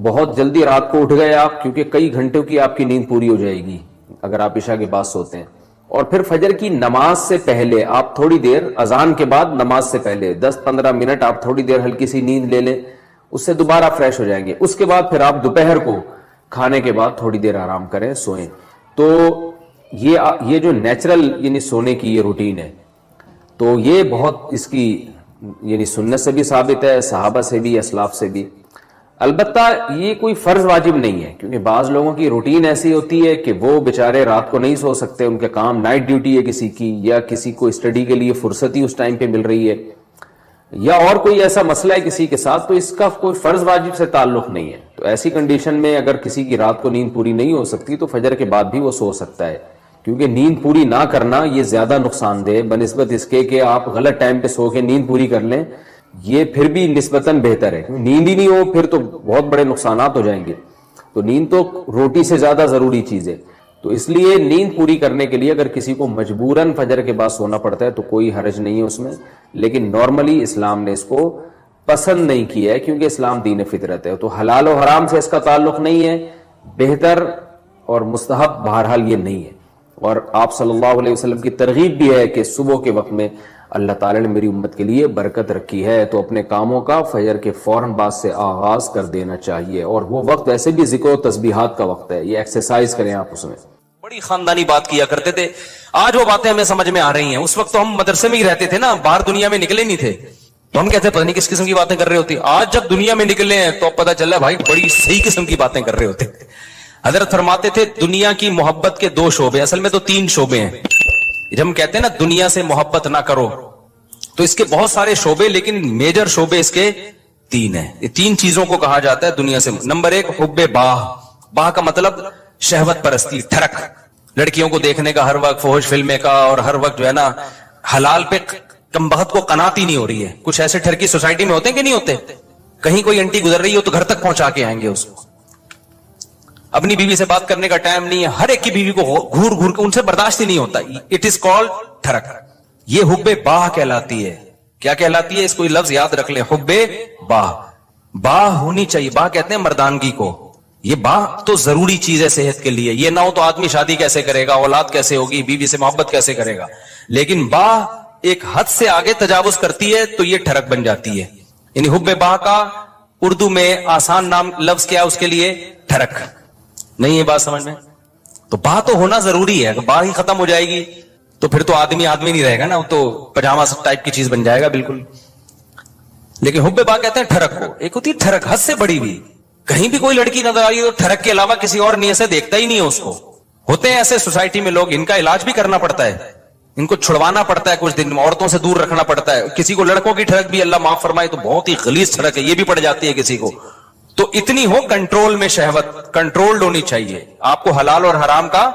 بہت جلدی رات کو اٹھ گئے آپ، کیونکہ کئی گھنٹوں کی آپ کی نیند پوری ہو جائے گی اگر آپ عشاء کے بعد سوتے ہیں. اور پھر فجر کی نماز سے پہلے آپ تھوڑی دیر، اذان کے بعد نماز سے پہلے 10 15 منٹ آپ تھوڑی دیر ہلکی سی نیند لے لیں، اس سے دوبارہ فریش ہو جائیں گے. اس کے بعد پھر آپ دوپہر کو کھانے کے بعد تھوڑی دیر آرام کریں، سوئیں. تو یہ جو نیچرل یعنی سونے کی یہ روٹین ہے، تو یہ بہت اس کی یعنی سنت سے بھی ثابت ہے، صحابہ سے بھی، اسلاف سے بھی. البتہ یہ کوئی فرض واجب نہیں ہے، کیونکہ بعض لوگوں کی روٹین ایسی ہوتی ہے کہ وہ بیچارے رات کو نہیں سو سکتے، ان کے کام نائٹ ڈیوٹی ہے کسی کی، یا کسی کو اسٹڈی کے لیے فرصت ہی اس ٹائم پہ مل رہی ہے، یا اور کوئی ایسا مسئلہ ہے کسی کے ساتھ، تو اس کا کوئی فرض واجب سے تعلق نہیں ہے. تو ایسی کنڈیشن میں اگر کسی کی رات کو نیند پوری نہیں ہو سکتی تو فجر کے بعد بھی وہ سو سکتا ہے، کیونکہ نیند پوری نہ کرنا یہ زیادہ نقصان دہ بنسبت اس کے کہ آپ غلط ٹائم پہ سو کے نیند پوری کر لیں. یہ پھر بھی نسبتاً بہتر ہے. نیند ہی نہیں ہو پھر تو بہت بڑے نقصانات ہو جائیں گے. تو نیند تو روٹی سے زیادہ ضروری چیز ہے. تو اس لیے نیند پوری کرنے کے لیے اگر کسی کو مجبوراً فجر کے بعد سونا پڑتا ہے تو کوئی حرج نہیں ہے اس میں، لیکن نارملی اسلام نے اس کو پسند نہیں کیا ہے، کیونکہ اسلام دین فطرت ہے. تو حلال و حرام سے اس کا تعلق نہیں ہے، بہتر اور مستحب بہرحال یہ نہیں ہے. اور آپ صلی اللہ علیہ وسلم کی ترغیب بھی ہے کہ صبح کے وقت میں اللہ تعالیٰ نے میری امت کے لیے برکت رکھی ہے، تو اپنے کاموں کا فجر کے فوراً بعد سے آغاز کر دینا چاہیے. اور وہ وقت ویسے بھی ذکر و تسبیحات کا وقت ہے، یہ ایکسرسائز کریں آپ اس میں.
بڑی خاندانی بات کیا کرتے تھے. آج وہ باتیں ہمیں سمجھ میں آ رہی ہیں. اس وقت تو ہم مدرسے میں ہی رہتے تھے نا، باہر دنیا میں نکلے نہیں تھے، تو ہم کہتے پتہ نہیں کس قسم کی باتیں کر رہے ہوتے. آج جب دنیا میں نکلے ہیں تو پتہ چلا بھائی بڑی صحیح قسم کی باتیں کر رہے ہوتے. حضرت فرماتے تھے دنیا کی محبت کے 2 شعبے، اصل میں تو 3 شعبے ہیں. جب ہم کہتے ہیں نا دنیا سے محبت نہ کرو، تو اس کے بہت سارے شعبے، لیکن میجر شعبے اس کے 3 ہیں. یہ 3 چیزوں کو کہا جاتا ہے دنیا سے. نمبر 1 حب باہ. باہ کا مطلب شہوت پرستی، ٹھرک، لڑکیوں کو دیکھنے کا ہر وقت، فحش فلمیں کا، اور ہر وقت جو ہے نا حلال پہ کم بخت کو قناعت ہی نہیں ہو رہی ہے. کچھ ایسے ٹھرکی سوسائٹی میں ہوتے ہیں کہ نہیں ہوتے، کہیں کوئی انٹی گزر رہی ہو تو گھر تک پہنچا کے آئیں گے اس کو. اپنی بیوی سے بات کرنے کا ٹائم نہیں ہے، ہر ایک کی بیوی کو گھور گھور کے ان سے برداشت ہی نہیں ہوتا. اٹ از کالڈ ٹھرک. یہ حب باہ کہلاتی ہے. کیا کہلاتی ہے؟ اس کو لفظ یاد رکھ لیں، حب باہ. باہ ہونی چاہیے. باہ کہتے ہیں مردانگی کو. یہ باہ تو ضروری چیز ہے صحت کے لیے. یہ نہ ہو تو آدمی شادی کیسے کرے گا، اولاد کیسے ہوگی، بیوی سے محبت کیسے کرے گا. لیکن باہ ایک حد سے آگے تجاوز کرتی ہے تو یہ ٹھرک بن جاتی ہے. یعنی حب باہ کا اردو میں آسان نام لفظ کیا اس کے لیے؟ ٹھرک. نہیں ہے بات سمجھ میں؟ تو باہ تو ہونا ضروری ہے. اگر باہ ہی ختم ہو جائے گی تو پھر تو آدمی نہیں رہے گا نا, وہ تو پجامہ ٹائپ کی چیز بن جائے گا بالکل. لیکن حب باہ کہتے ہیں ٹھرک کو. ایک ہوتی ہے ٹھرک حد سے بڑی ہوئی. کہیں بھی کوئی لڑکی نظر آئی تو ٹھرک کے علاوہ کسی اور نیت سے دیکھتا ہی نہیں ہے اس کو. ہوتے ہیں ایسے سوسائٹی میں لوگ, ان کا علاج بھی کرنا پڑتا ہے, ان کو چھڑوانا پڑتا ہے کچھ دن, عورتوں سے دور رکھنا پڑتا ہے. کسی کو لڑکوں کی ٹھرک بھی اللہ معاف فرمائے تو بہت ہی غلیظ ٹھرک ہے, یہ بھی پڑ جاتی ہے کسی کو. تو اتنی ہو کنٹرول میں, شہوت کنٹرولڈ ہونی چاہیے. آپ کو حلال اور حرام کا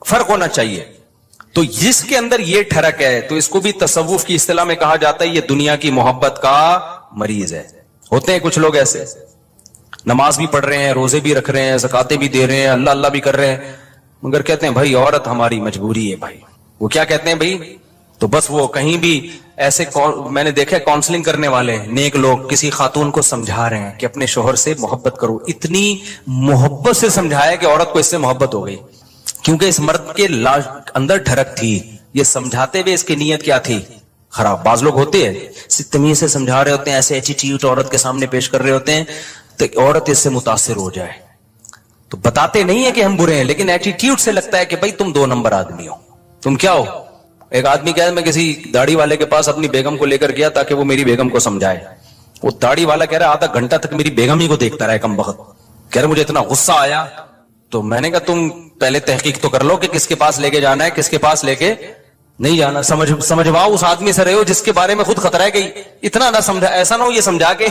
فرق ہونا چاہیے. تو جس کے اندر یہ ٹھرک ہے تو اس کو بھی تصوف کی اصطلاح میں کہا جاتا ہے یہ دنیا کی محبت کا مریض ہے. ہوتے ہیں کچھ لوگ ایسے, نماز بھی پڑھ رہے ہیں, روزے بھی رکھ رہے ہیں, زکاتیں بھی دے رہے ہیں, اللہ اللہ بھی کر رہے ہیں, مگر کہتے ہیں بھائی عورت ہماری مجبوری ہے. بھائی وہ کیا کہتے ہیں بھائی, تو بس وہ کہیں بھی ایسے, میں نے دیکھا کاؤنسلنگ کرنے والے نیک لوگ کسی خاتون کو سمجھا رہے ہیں کہ اپنے شوہر سے محبت کرو. اتنی محبت سے سمجھایا کہ عورت کو اس سے محبت ہو گئی, کیونکہ اس مرد کے اندر ٹھرک تھی. یہ سمجھاتے ہوئے اس کی نیت کیا تھی؟ خراب. بعض لوگ ہوتے ہیں تمیز سے سمجھا رہے ہوتے ہیں, ایسے ایٹیٹیوڈ عورت کے سامنے پیش کر رہے ہوتے ہیں تو عورت اس سے متاثر ہو جائے. تو بتاتے نہیں ہے کہ ہم برے ہیں, لیکن ایٹیٹیوڈ سے لگتا ہے کہ بھائی تم 2 نمبر آدمی ہو. تم کیا ہو؟ ایک آدمی کہا میں کسی داڑھی والے کے پاس اپنی بیگم کو لے کر گیا تاکہ وہ میری بیگم کو سمجھائے. وہ داڑھی والا کہہ رہا آدھا گھنٹہ تک میری بیگم ہی کو دیکھتا رہا کم وقت. کہہ رہا مجھے اتنا غصہ آیا. تو میں نے کہا تم پہلے تحقیق تو کر لو کہ کس کے پاس لے کے جانا ہے, کس کے پاس لے کے نہیں جانا. سمجھواؤ اس آدمی سے رہے ہو جس کے بارے میں خود خطرہ ہے کہ اتنا نہ سمجھا, ایسا نہ ہو یہ سمجھا کے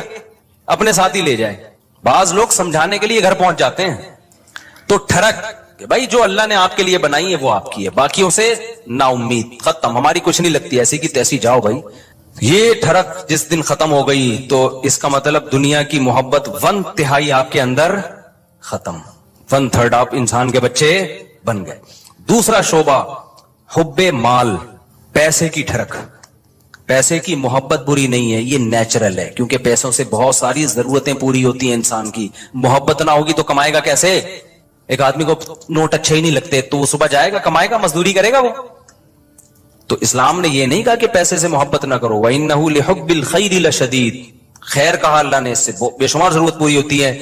اپنے ساتھ ہی لے جائے. بعض لوگ سمجھانے کے لیے گھر پہنچ جاتے ہیں. تو ٹھرک کہ بھائی جو اللہ نے آپ کے لیے بنائی ہے وہ آپ کی ہے, باقیوں سے نا امید, ختم, ہماری کچھ نہیں لگتی, ایسی کی تیسی جاؤ بھائی. یہ ٹھرک جس دن ختم ہو گئی تو اس کا مطلب دنیا کی محبت 1/3 آپ کے اندر ختم, 1/3 آپ انسان کے بچے بن گئے. دوسرا شعبہ حب مال, پیسے کی ٹھرک. پیسے کی محبت بری نہیں ہے, یہ نیچرل ہے, کیونکہ پیسوں سے بہت ساری ضرورتیں پوری ہوتی ہیں انسان کی. محبت نہ ہوگی تو کمائے گا کیسے؟ ایک آدمی کو نوٹ اچھے ہی نہیں لگتے تو وہ صبح جائے گا, کمائے گا, مزدوری کرے گا وہ. تو اسلام نے یہ نہیں کہا کہ پیسے سے محبت نہ کرو. وَإِنَّهُ لِحُبِّ الْخَيْرِ لَشَدِيدٌ, خیر کہا اللہ نے, اس سے بے شمار ضرورت پوری ہوتی ہے.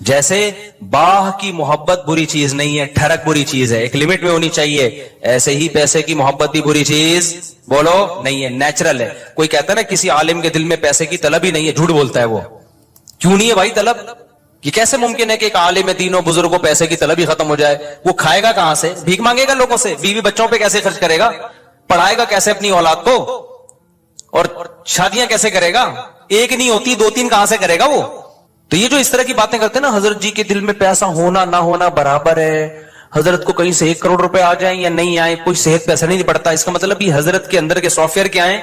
جیسے باہ کی محبت بری چیز نہیں ہے, ٹھرک بری چیز ہے, ایک لمٹ میں ہونی چاہیے, ایسے ہی پیسے کی محبت بھی بری چیز بولو نہیں ہے, نیچرل ہے. کوئی کہتا ہے نا کسی عالم کے دل میں پیسے کی طلب ہی نہیں ہے, جھوٹ بولتا ہے وہ. کیوں نہیں ہے بھائی طلب؟ یہ کیسے ممکن ہے کہ ایک عالم دین و بزرگ کو پیسے کی طلب ہی ختم ہو جائے؟ وہ کھائے گا کہاں سے؟ بھیک مانگے گا لوگوں سے, بیوی بچوں پہ کیسے خرچ کرے گا, پڑھائے گا کیسے اپنی اولاد کو, اور شادیاں کیسے کرے گا؟ ایک نہیں ہوتی 2-3 کہاں سے کرے گا وہ؟ تو یہ جو اس طرح کی باتیں کرتے ہیں نا, حضرت جی کے دل میں پیسہ ہونا نہ ہونا برابر ہے, حضرت کو کہیں سے 1 کروڑ روپے آ جائیں یا نہیں آئے کوئی صحت پیسہ نہیں پڑتا. اس کا مطلب یہ حضرت کے اندر کے سافٹ ویئر کیا ہیں,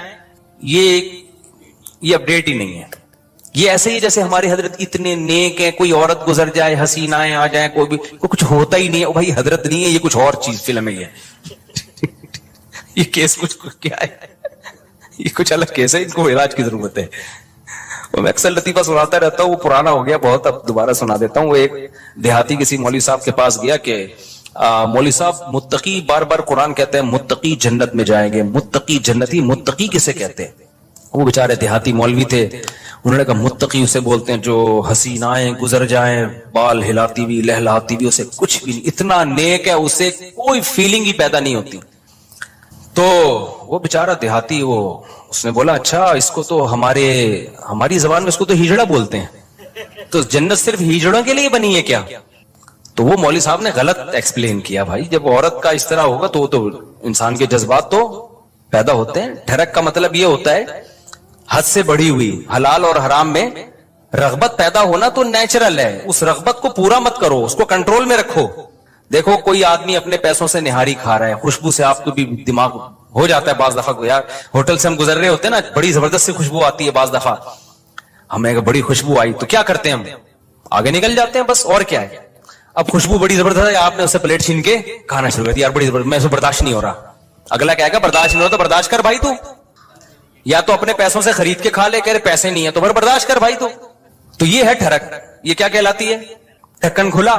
یہ اپڈیٹ ہی نہیں ہے. یہ ایسے ہی جیسے ہمارے حضرت اتنے نیک ہیں, کوئی عورت گزر جائے, حسینائیں آ جائیں, کوئی کچھ ہوتا ہی نہیں ہے. بھائی حضرت نہیں ہے, یہ کچھ اور چیز فلم ہے. یہ کیس کچھ کیا ہے, یہ کچھ الگ کیس ہے, ان کو علاج کی ضرورت ہے. میں اکثر لطیفہ سناتا رہتا ہوں, وہ پرانا ہو گیا بہت, اب دوبارہ سنا دیتا ہوں. وہ ایک دیہاتی کسی مولوی صاحب کے پاس گیا کہ مولوی صاحب متقی, بار بار قرآن کہتے ہیں متقی جنت میں جائیں گے, متقی جنتی, متقی کسے کہتے ہیں؟ وہ بیچارے دیہاتی مولوی تھے, انہوں نے کہا متقی اسے بولتے ہیں جو حسینائیں گزر جائیں بال ہلاتی بھی لہلاتی بھی, اسے کچھ بھی نہیں, اتنا نیک ہے, اسے کوئی فیلنگ ہی پیدا نہیں ہوتی. تو وہ بیچارہ دیہاتی, وہ اس نے بولا اچھا اس کو تو ہماری زبان میں اس کو تو ہجڑا بولتے ہیں, تو جنت صرف ہجڑوں کے لیے بنی ہے کیا؟ تو وہ مولوی صاحب نے غلط ایکسپلین کیا. بھائی جب عورت کا اس طرح ہوگا تو انسان کے جذبات تو پیدا ہوتے ہیں. ٹھرک کا مطلب یہ ہوتا ہے حد سے بڑھی ہوئی, حلال اور حرام میں رغبت پیدا ہونا تو نیچرل ہے. اس رغبت کو پورا مت کرو, اس کو کنٹرول میں رکھو. دیکھو کوئی آدمی اپنے پیسوں سے نہاری کھا رہا ہے, خوشبو سے آپ کو بھی دماغ ہو جاتا ہے بعض دفعہ, یار ہوٹل سے ہم گزر رہے ہوتے ہیں نا, بڑی زبردست سی خوشبو آتی ہے, بعض دفعہ ہمیں بڑی خوشبو آئی تو کیا کرتے ہیں ہم آگے نکل جاتے ہیں بس, اور کیا ہے. اب خوشبو بڑی زبردست ہے, آپ نے اسے پلیٹ چھین کے کھانا شروع کر دیا, یار بڑی زبردست, میں اسے برداشت نہیں ہو رہا. اگلا کہے گا برداشت نہیں ہو تو برداشت کر بھائی, تو یا تو اپنے پیسوں سے خرید کے کھا لے, کہہ رہے پیسے نہیں ہے تو پھر برداشت کر بھائی. تو یہ ہے ٹھرک. یہ کیا کہلاتی ہے؟ ڈھکن کھلا,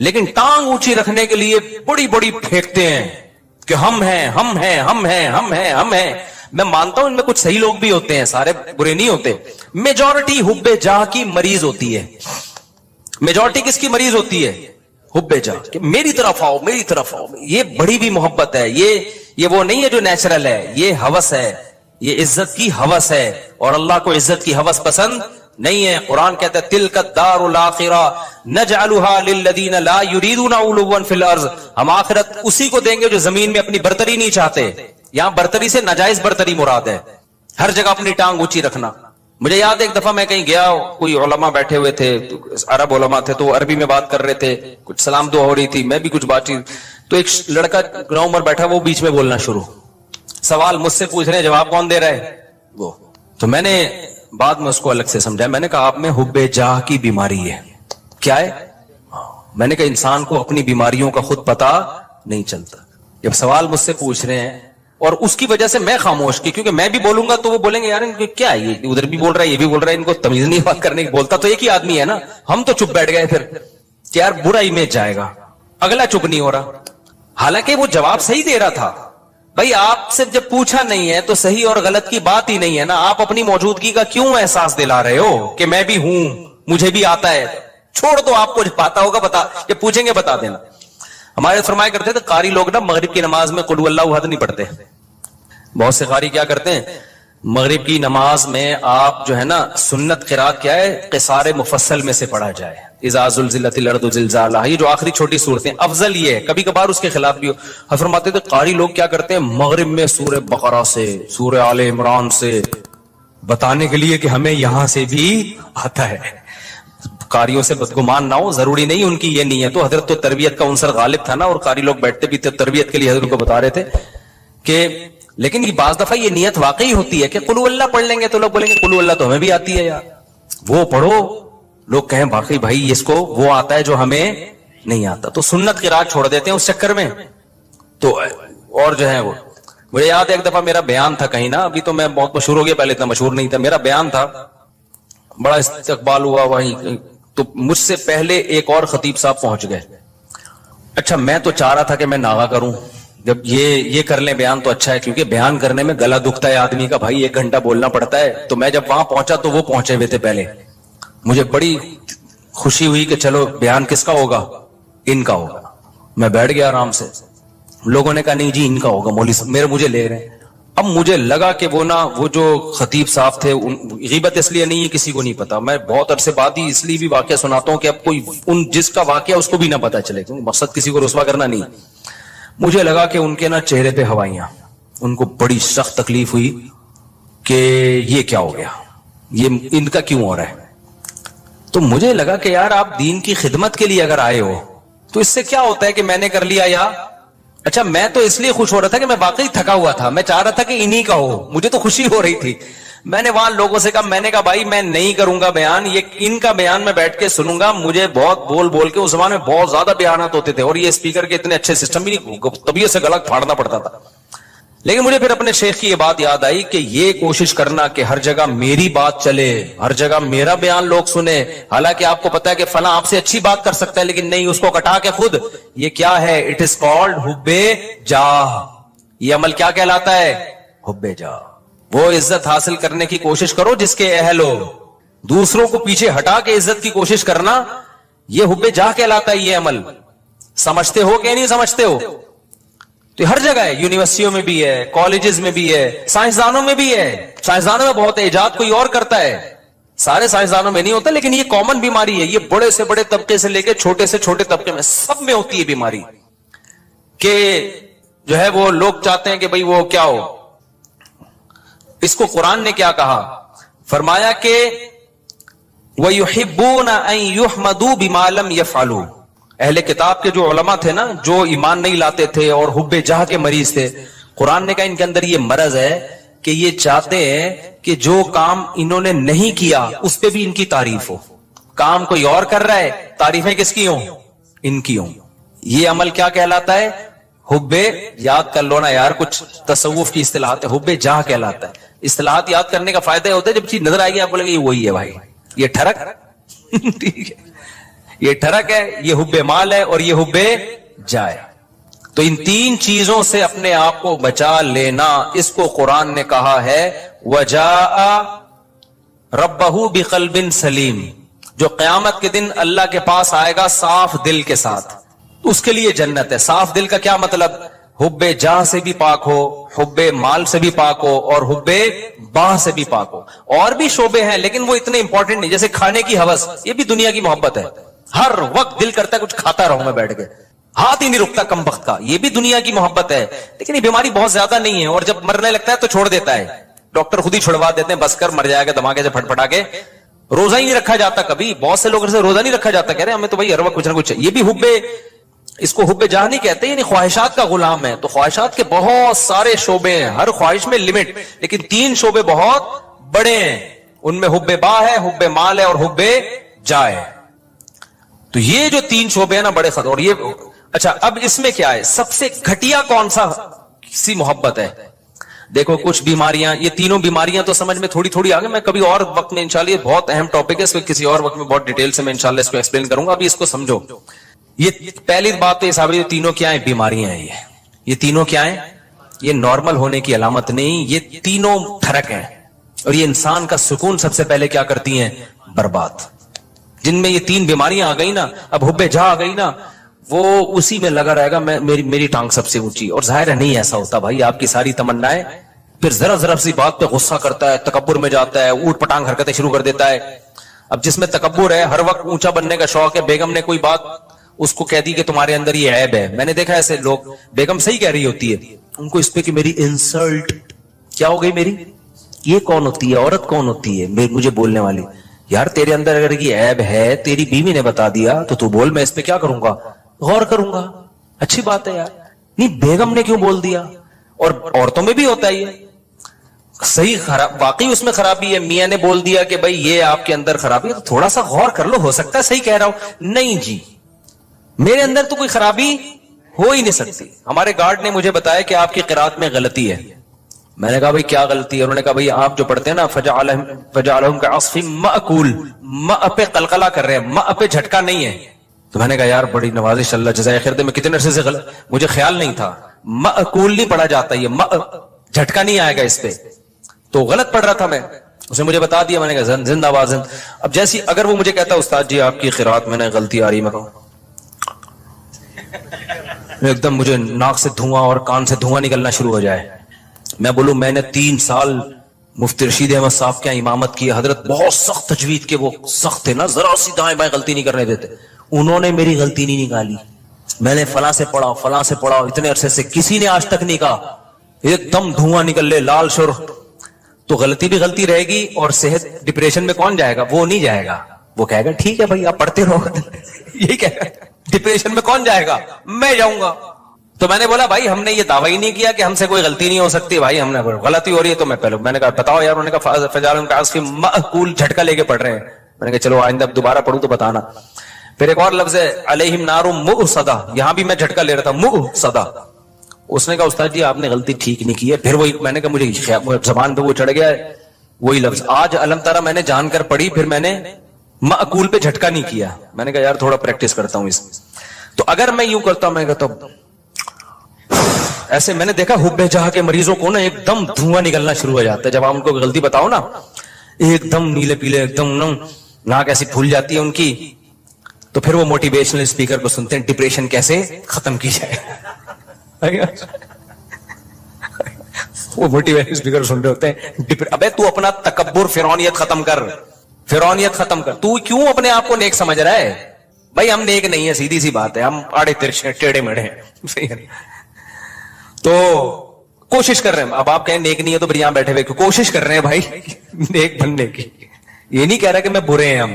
لیکن ٹانگ اونچی رکھنے کے لیے بڑی بڑی پھینکتے ہیں کہ ہم ہیں ہم ہیں ہم ہیں ہم ہیں ہم ہیں. میں مانتا ہوں ان میں کچھ صحیح لوگ بھی ہوتے ہیں, سارے برے نہیں ہوتے. میجورٹی حب جاہ کی مریض ہوتی ہے. میجورٹی کس کی مریض ہوتی ہے؟ حب جاہ, کہ میری طرف آؤ میری طرف آؤ. یہ بڑی بھی محبت ہے, یہ وہ نہیں ہے جو نیچرل ہے, یہ ہوس ہے, یہ عزت کی ہوس ہے. اور اللہ کو عزت کی ہوس پسند نہیں ہے. قرآن کہتا ہے تلک الدار الاخرہ نجعلها للذین لا یریدون علوا فی الارض, ہم آخرت اسی کو دیں گے جو زمین میں اپنی برتری نہیں چاہتے. یہاں برتری سے ناجائز برتری مراد ہے. ہر جگہ اپنی ٹانگ اونچی رکھنا. مجھے یاد ہے ایک دفعہ میں کہیں گیا, کوئی علماء بیٹھے ہوئے تھے, عرب علماء تھے, تو عربی میں بات کر رہے تھے, کچھ سلام دعا ہو رہی تھی, میں بھی کچھ بات چیت, تو ایک لڑکا گراؤں عمر بیٹھا, وہ بیچ میں بولنا شروع, سوال مجھ سے پوچھ رہے ہیں, جواب کون دے رہا ہے وہ. تو میں نے بعد میں اس کو الگ سے سمجھا, میں نے کہا آپ میں حب جاہ کی بیماری ہے. کیا ہے؟ میں نے کہا انسان کو اپنی بیماریوں کا خود پتا نہیں چلتا. جب سوال مجھ سے پوچھ رہے ہیں اور اس کی وجہ سے میں خاموش کی, کیونکہ میں بھی بولوں گا تو وہ بولیں گے یار ان کو کیا ہے, یہ ادھر بھی بول رہا ہے یہ بھی بول رہا ہے, ان کو تمیز نہیں بات کرنے کی. بولتا تو ایک ہی آدمی ہے نا. ہم تو چپ بیٹھ گئے پھر کہ یار برا امیج جائے گا, اگلا چپ نہیں ہو رہا. حالانکہ وہ جواب صحیح دے رہا تھا. بھائی آپ سے جب پوچھا نہیں ہے تو صحیح اور غلط کی بات ہی نہیں ہے نا. آپ اپنی موجودگی کا کیوں احساس دلا رہے ہو کہ میں بھی ہوں, مجھے بھی آتا ہے. چھوڑ دو, آپ کو پاتا ہوگا بتا, یہ پوچھیں گے بتا دینا. ہمارے فرمایا کرتے تھے قاری لوگ نا مغرب کی نماز میں قل اللہ احد نہیں پڑھتے. بہت سے قاری کیا کرتے ہیں, مغرب کی نماز میں آپ جو ہے نا سنت قرات کیا ہے, قصار مفصل میں سے پڑھا جائے, اذا زلزلت الارض زلزالها, یہ جو آخری چھوٹی صورتیں, افضل یہ ہے. کبھی کبھار اس کے خلاف بھی ہو. فرماتے تھے قاری لوگ کیا کرتے ہیں, مغرب میں سورہ بقرہ سے سورہ آل عمران سے بتانے کے لیے کہ ہمیں یہاں سے بھی آتا ہے. قاریوں سے بدگمان نہ ہو, ضروری نہیں ان کی یہ نیت تو. حضرت تو تربیت کا عنصر غالب تھا نا, اور قاری لوگ بیٹھتے بھی تھے تربیت کے لیے, حضرت کو بتا رہے تھے کہ لیکن یہ بعض دفعہ یہ نیت واقعی ہوتی ہے کہ قل اللہ پڑھ لیں گے تو لوگ بولیں گے قل اللہ تو ہمیں بھی آتی ہے یار, وہ پڑھو. لوگ کہیں باقی بھائی اس کو وہ آتا ہے جو ہمیں نہیں آتا, تو سنت قرات چھوڑ دیتے ہیں اس چکر میں. تو اور جو ہے وہ, مجھے یاد ہے ایک دفعہ میرا بیان تھا کہیں نا, ابھی تو میں بہت مشہور ہو گیا, پہلے اتنا مشہور نہیں تھا. میرا بیان تھا, بڑا استقبال ہوا وہیں, تو مجھ سے پہلے ایک اور خطیب صاحب پہنچ گئے. اچھا میں تو چاہ رہا تھا کہ میں ناغا کروں, جب یہ کر لیں بیان تو اچھا ہے, کیونکہ بیان کرنے میں گلا دکھتا ہے آدمی کا, بھائی 1 گھنٹہ بولنا پڑتا ہے. تو میں جب وہاں پہنچا تو وہ پہنچے ہوئے تھے پہلے. مجھے بڑی خوشی ہوئی کہ چلو بیان کس کا ہوگا, ان کا ہوگا. میں بیٹھ گیا آرام سے. لوگوں نے کہا نہیں جی ان کا ہوگا, مولوی صاحب مجھے لے رہے ہیں. اب مجھے لگا کہ وہ جو خطیب صاحب تھے, غیبت اس لیے نہیں ہے کسی کو نہیں پتا, میں بہت عرصے بعد ہی اس لیے بھی واقعہ سناتا ہوں کہ اب کوئی جس کا واقعہ اس کو بھی نہ پتا چلے, کیونکہ مقصد کسی کو رسوا کرنا نہیں. مجھے لگا کہ ان کے نا چہرے پہ ہوائیاں, ان کو بڑی سخت تکلیف ہوئی کہ یہ کیا ہو گیا, یہ ان کا کیوں ہو رہا ہے. تو مجھے لگا کہ یار آپ دین کی خدمت کے لیے اگر آئے ہو تو اس سے کیا ہوتا ہے کہ میں نے کر لیا یا اچھا. میں تو اس لیے خوش ہو رہا تھا کہ میں واقعی تھکا ہوا تھا, میں چاہ رہا تھا کہ انہی کا ہو, مجھے تو خوشی ہو رہی تھی. میں نے وہاں لوگوں سے کہا, میں نے کہا بھائی میں نہیں کروں گا بیان, یہ ان کا بیان میں بیٹھ کے سنوں گا. مجھے بہت بول بول کے, اس زمانے میں بہت زیادہ بیانات ہوتے تھے, اور یہ اسپیکر کے اتنے اچھے سسٹم بھی نہیں, طبیعت سے گلا پھاڑنا پڑتا تھا. لیکن مجھے پھر اپنے شیخ کی یہ بات یاد آئی کہ یہ کوشش کرنا کہ ہر جگہ میری بات چلے, ہر جگہ میرا بیان لوگ سنیں, حالانکہ آپ کو پتا ہے کہ فلاں آپ سے اچھی بات کر سکتا ہے, لیکن نہیں, اس کو کٹا کے خود. یہ کیا ہے, اٹ از کالڈ حب جاہ. یہ عمل کیا کہلاتا ہے, حب جاہ. وہ عزت حاصل کرنے کی کوشش کرو جس کے اہل ہو, دوسروں کو پیچھے ہٹا کے عزت کی کوشش کرنا, یہ حب جاہ کہلاتا ہے. یہ عمل سمجھتے ہو کہ نہیں سمجھتے ہو؟ تو ہر جگہ ہے, یونیورسٹیوں میں بھی ہے, کالجز میں بھی ہے, سائنسدانوں میں بھی ہے. سائنسدانوں میں بہت ہے, ایجاد کوئی اور کرتا ہے, سارے سائنسدانوں میں نہیں ہوتا, لیکن یہ کامن بیماری ہے. یہ بڑے سے بڑے طبقے سے لے کے چھوٹے سے چھوٹے طبقے میں سب میں ہوتی ہے بیماری, کہ جو ہے وہ لوگ چاہتے ہیں کہ بھئی وہ کیا ہو. اس کو قرآن نے کیا کہا, فرمایا کہ وَيُحِبُّونَ أَن يُحْمَدُوا بِمَا لَمْ يَفْعَلُوا. اہل کتاب کے جو علماء تھے نا, جو ایمان نہیں لاتے تھے اور حب جاہ کے مریض تھے, قرآن نے کہا ان کے اندر یہ مرض ہے کہ یہ چاہتے ہیں کہ جو کام انہوں نے نہیں کیا اس پہ بھی ان کی تعریف ہو. کام کوئی اور کر رہا ہے, تعریفیں کس کی ہوں, ان کی ہوں. یہ عمل کیا کہلاتا ہے, حب, یاد کر لو نا یار, کچھ تصوف کی اصطلاحات ہے, حب جاہ کہلاتا ہے. اصطلاحات یاد کرنے کا فائدہ ہوتا ہے جب چیز نظر آئے گی آپ بولے گے یہ وہی ہے بھائی, یہ ٹھرک ٹھیک ہے. یہ ٹھرک ہے, یہ حب مال ہے, اور یہ حب جائے. تو ان تین چیزوں سے اپنے آپ کو بچا لینا, اس کو قرآن نے کہا ہے وجاء ربہ بقلب سلیم, جو قیامت کے دن اللہ کے پاس آئے گا صاف دل کے ساتھ, اس کے لیے جنت ہے. صاف دل کا کیا مطلب؟ حب جاہ سے بھی پاک ہو, حب مال سے بھی پاک ہو, اور حب باہ سے بھی پاک ہو. اور بھی شعبے ہیں لیکن وہ اتنے امپورٹنٹ نہیں, جیسے کھانے کی ہوس, یہ بھی دنیا کی محبت ہے. ہر وقت دل کرتا ہے کچھ کھاتا رہوں میں بیٹھ کے, ہاتھ ہی نہیں رکتا کم وقت کا, یہ بھی دنیا کی محبت ہے. لیکن یہ بیماری بہت زیادہ نہیں ہے, اور جب مرنے لگتا ہے تو چھوڑ دیتا ہے. ڈاکٹر خود ہی چھڑوا دیتے ہیں, بس کر مر جائے گا دھماکے سے پھٹ پھٹا کے. روزہ ہی نہیں رکھا جاتا کبھی, بہت سے لوگ سے روزہ نہیں رکھا جاتا, کہہ رہے ہیں ہمیں تو بھائی ہر وقت کچھ نہ کچھ. یہ بھی حب, اس کو حب جاہ نہیں کہتے, یعنی خواہشات کا غلام ہے. تو خواہشات کے بہت سارے شعبے ہیں, ہر خواہش میں لمٹ, لیکن تین شعبے بہت بڑے ہیں. ان میں حب باہ ہے, حب مال ہے, اور حب جاہ ہے. تو یہ جو تین شعبے ہیں نا بڑے خطر. اور یہ اچھا, اب اس میں کیا ہے, سب سے گھٹیا کون سا سی محبت ہے؟ دیکھو کچھ بیماریاں, یہ تینوں بیماریاں تو سمجھ میں تھوڑی تھوڑی آگے, میں کبھی اور وقت میں انشاءاللہ, یہ بہت اہم ٹاپک ہے, اس کو کسی اور وقت میں بہت ڈیٹیل سے میں انشاءاللہ اس کو ایکسپلین کروں گا. ابھی اس کو سمجھو. یہ پہلی بات تو یہ صاحب, یہ تینوں کیا ہیں؟ بیماریاں ہیں. یہ تینوں کیا ہیں؟ یہ نارمل ہونے کی علامت نہیں, یہ تینوں ٹھرک ہیں, اور یہ انسان کا سکون سب سے پہلے کیا کرتی ہیں؟ برباد. جن میں یہ تین بیماریاں آ گئی نا, اب حب جاہ آ گئی نا, وہ اسی میں لگا رہے گا, میری ٹانگ سب سے اونچی. اور ظاہر ہے نہیں ایسا ہوتا بھائی, آپ کی ساری تمنائیں, پھر ذرا سی بات پہ غصہ کرتا ہے, تکبر میں جاتا ہے, اوٹ پٹانگ حرکتیں شروع کر دیتا ہے. اب جس میں تکبر ہے, ہر وقت اونچا بننے کا شوق ہے, بیگم نے کوئی بات اس کو کہہ دی کہ تمہارے اندر یہ عیب ہے. میں نے دیکھا ایسے لوگ, بیگم صحیح کہہ رہی ہوتی ہے, ان کو اس پہ کہ میری انسلٹ کیا ہو گئی, میری یہ کون ہوتی ہے, عورت کون ہوتی ہے مجھے بولنے والی. یار تیرے اندر اگر یہ عیب ہے, تیری بیوی نے بتا دیا تو تو بول, میں اس پہ کیا کروں گا, غور کروں گا. اچھی بات ہے یار, نہیں بیگم نے کیوں بول دیا. اور عورتوں میں بھی ہوتا ہے یہ صحیح, خراب واقعی اس میں خرابی ہے, میاں نے بول دیا کہ بھائی یہ آپ کے اندر خرابی ہے, تو تھوڑا سا غور کر لو, ہو سکتا ہے صحیح کہہ رہا ہوں. نہیں جی, میرے اندر تو کوئی خرابی ہو ہی نہیں سکتی. ہمارے گارڈ نے مجھے بتایا کہ آپ کی قرات میں غلطی ہے. میں نے کہا بھائی کیا غلطی ہے؟ انہوں نے کہا بھائی آپ جو پڑھتے ہیں نا فجعلہم کعصف مأکول, ماء پہ قلقلہ کر رہے ہیں, ماء پہ جھٹکا نہیں ہے. تو میں نے کہا یار بڑی نوازش, اللہ جزائے خیر دے, میں کتنے عرصے سے مجھے خیال نہیں تھا, مأکول نہیں پڑھا جاتا, یہ جھٹکا نہیں آئے گا اس پہ. تو غلط پڑھ رہا تھا میں, اس نے مجھے بتا دیا. میں نے کہا زندہ باد زند. اب جیسی اگر وہ مجھے کہتا استاد جی آپ کی قرات میں نے غلطی آ رہی, میں کہوں ایک دم مجھے ناک سے دھواں اور کان سے دھواں نکلنا شروع ہو جائے. میں بولوں میں نے 3 سال مفتی رشید احمد صاحب کے امامت کی, حضرت بہت سخت تجوید کے وہ سخت تھے نا, ذرا سی دائیں بائیں غلطی نہیں کرنے دیتے. انہوں نے میری غلطی نہیں نکالی, میں نے فلاں سے پڑھا فلاں سے پڑھا, اتنے عرصے سے کسی نے آج تک نہیں کہا ایک دم دھواں نکل لے لال سرخ. تو غلطی بھی غلطی رہے گی, اور صحت ڈپریشن میں کون جائے گا؟ وہ نہیں جائے گا, وہ کہے گا ٹھیک ہے بھائی آپ پڑھتے رہو. یہی کہے گا. ڈپریشن میں کون جائے گا؟ میں جاؤں گا. تو میں نے بولا بھائی ہم نے یہ دعویٰ ہی نہیں کیا کہ ہم سے کوئی غلطی نہیں ہو سکتی, بھائی ہم نے غلطی ہو رہی ہے تو میں نے کہا بتاؤ یار. انہوں نے کہا فجعلہم کعصف مأکول, جھٹکا لے کے پڑھ رہے ہیں. میں نے کہا چلو آئندہ دوبارہ پڑھوں تو بتانا. پھر ایک اور لفظ ہے علیہم نار مؤصدہ, یہاں بھی میں جھٹکا لے رہا تھا, مؤصدہ. اس نے کہا استاد جی آپ نے غلطی ٹھیک نہیں کی ہے. پھر وہی میں نے کہا مجھے زبان پہ وہ چڑھ گیا ہے وہی لفظ. آج علم تارا میں نے جان کر پڑھی, پھر میں نے مأکول پہ جھٹکا نہیں کیا. میں نے کہا یار تھوڑا پریکٹس کرتا ہوں اس. تو اگر میں یوں کرتا ہوں, میں کہتا ہوں ایسے, میں نے دیکھا حب جاہ کے مریضوں کو نا ایک دم دھواں نکلنا شروع ہو جاتا ہے. جب آپ ان کو غلطی بتاؤ نا, ایک دم نیلے پیلے, ایک دم ناک ایسی پھول جاتی ہے ان کی. تو پھر وہ موٹیویشنل اسپیکر کو سنتے ہیں, ڈپریشن کیسے ختم کی جائے. وہ موٹیویشنل اسپیکر سن رہے ہوتے ہیں, ابے تو اپنا تکبر فرعونیت ختم کر, فرعونیت ختم کر. تو کیوں اپنے آپ کو نیک سمجھ رہا ہے؟ بھائی ہم نیک نہیں ہے, سیدھی سی بات ہے, ہم آڑے ترچے ٹیڑے میڑے ہیں. تو کوشش کر رہے ہیں. اب آپ کہیں نیک نہیں ہے تو پھر یہاں بیٹھے ہوئے کوشش کر رہے ہیں بھائی نیک بننے کی. یہ نہیں کہہ رہا کہ میں برے ہیں ہم,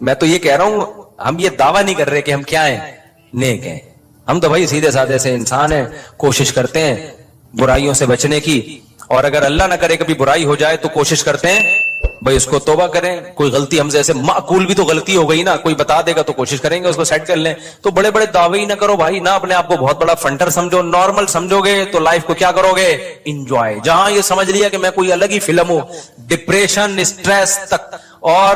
میں تو یہ کہہ رہا ہوں ہم یہ دعویٰ نہیں کر رہے کہ ہم کیا ہیں, نیک ہیں. ہم تو بھائی سیدھے سادے سے انسان ہیں, کوشش کرتے ہیں برائیوں سے بچنے کی. اور اگر اللہ نہ کرے کبھی برائی ہو جائے تو کوشش کرتے ہیں بھائی اس کو توبہ کریں. کوئی غلطی ہم سے ایسے معقول بھی تو غلطی ہو گئی نا, کوئی بتا دے گا تو کوشش کریں گے اس کو سیٹ کر لیں. تو بڑے بڑے دعوے ہی نہ کرو بھائی, نہ اپنے آپ کو بہت بڑا فنٹر سمجھو. نارمل سمجھو گے تو لائف کو کیا کرو گے, انجوائے. جہاں یہ سمجھ لیا کہ میں کوئی الگ ہی فلم ہوں, ڈپریشن اسٹریس تک اور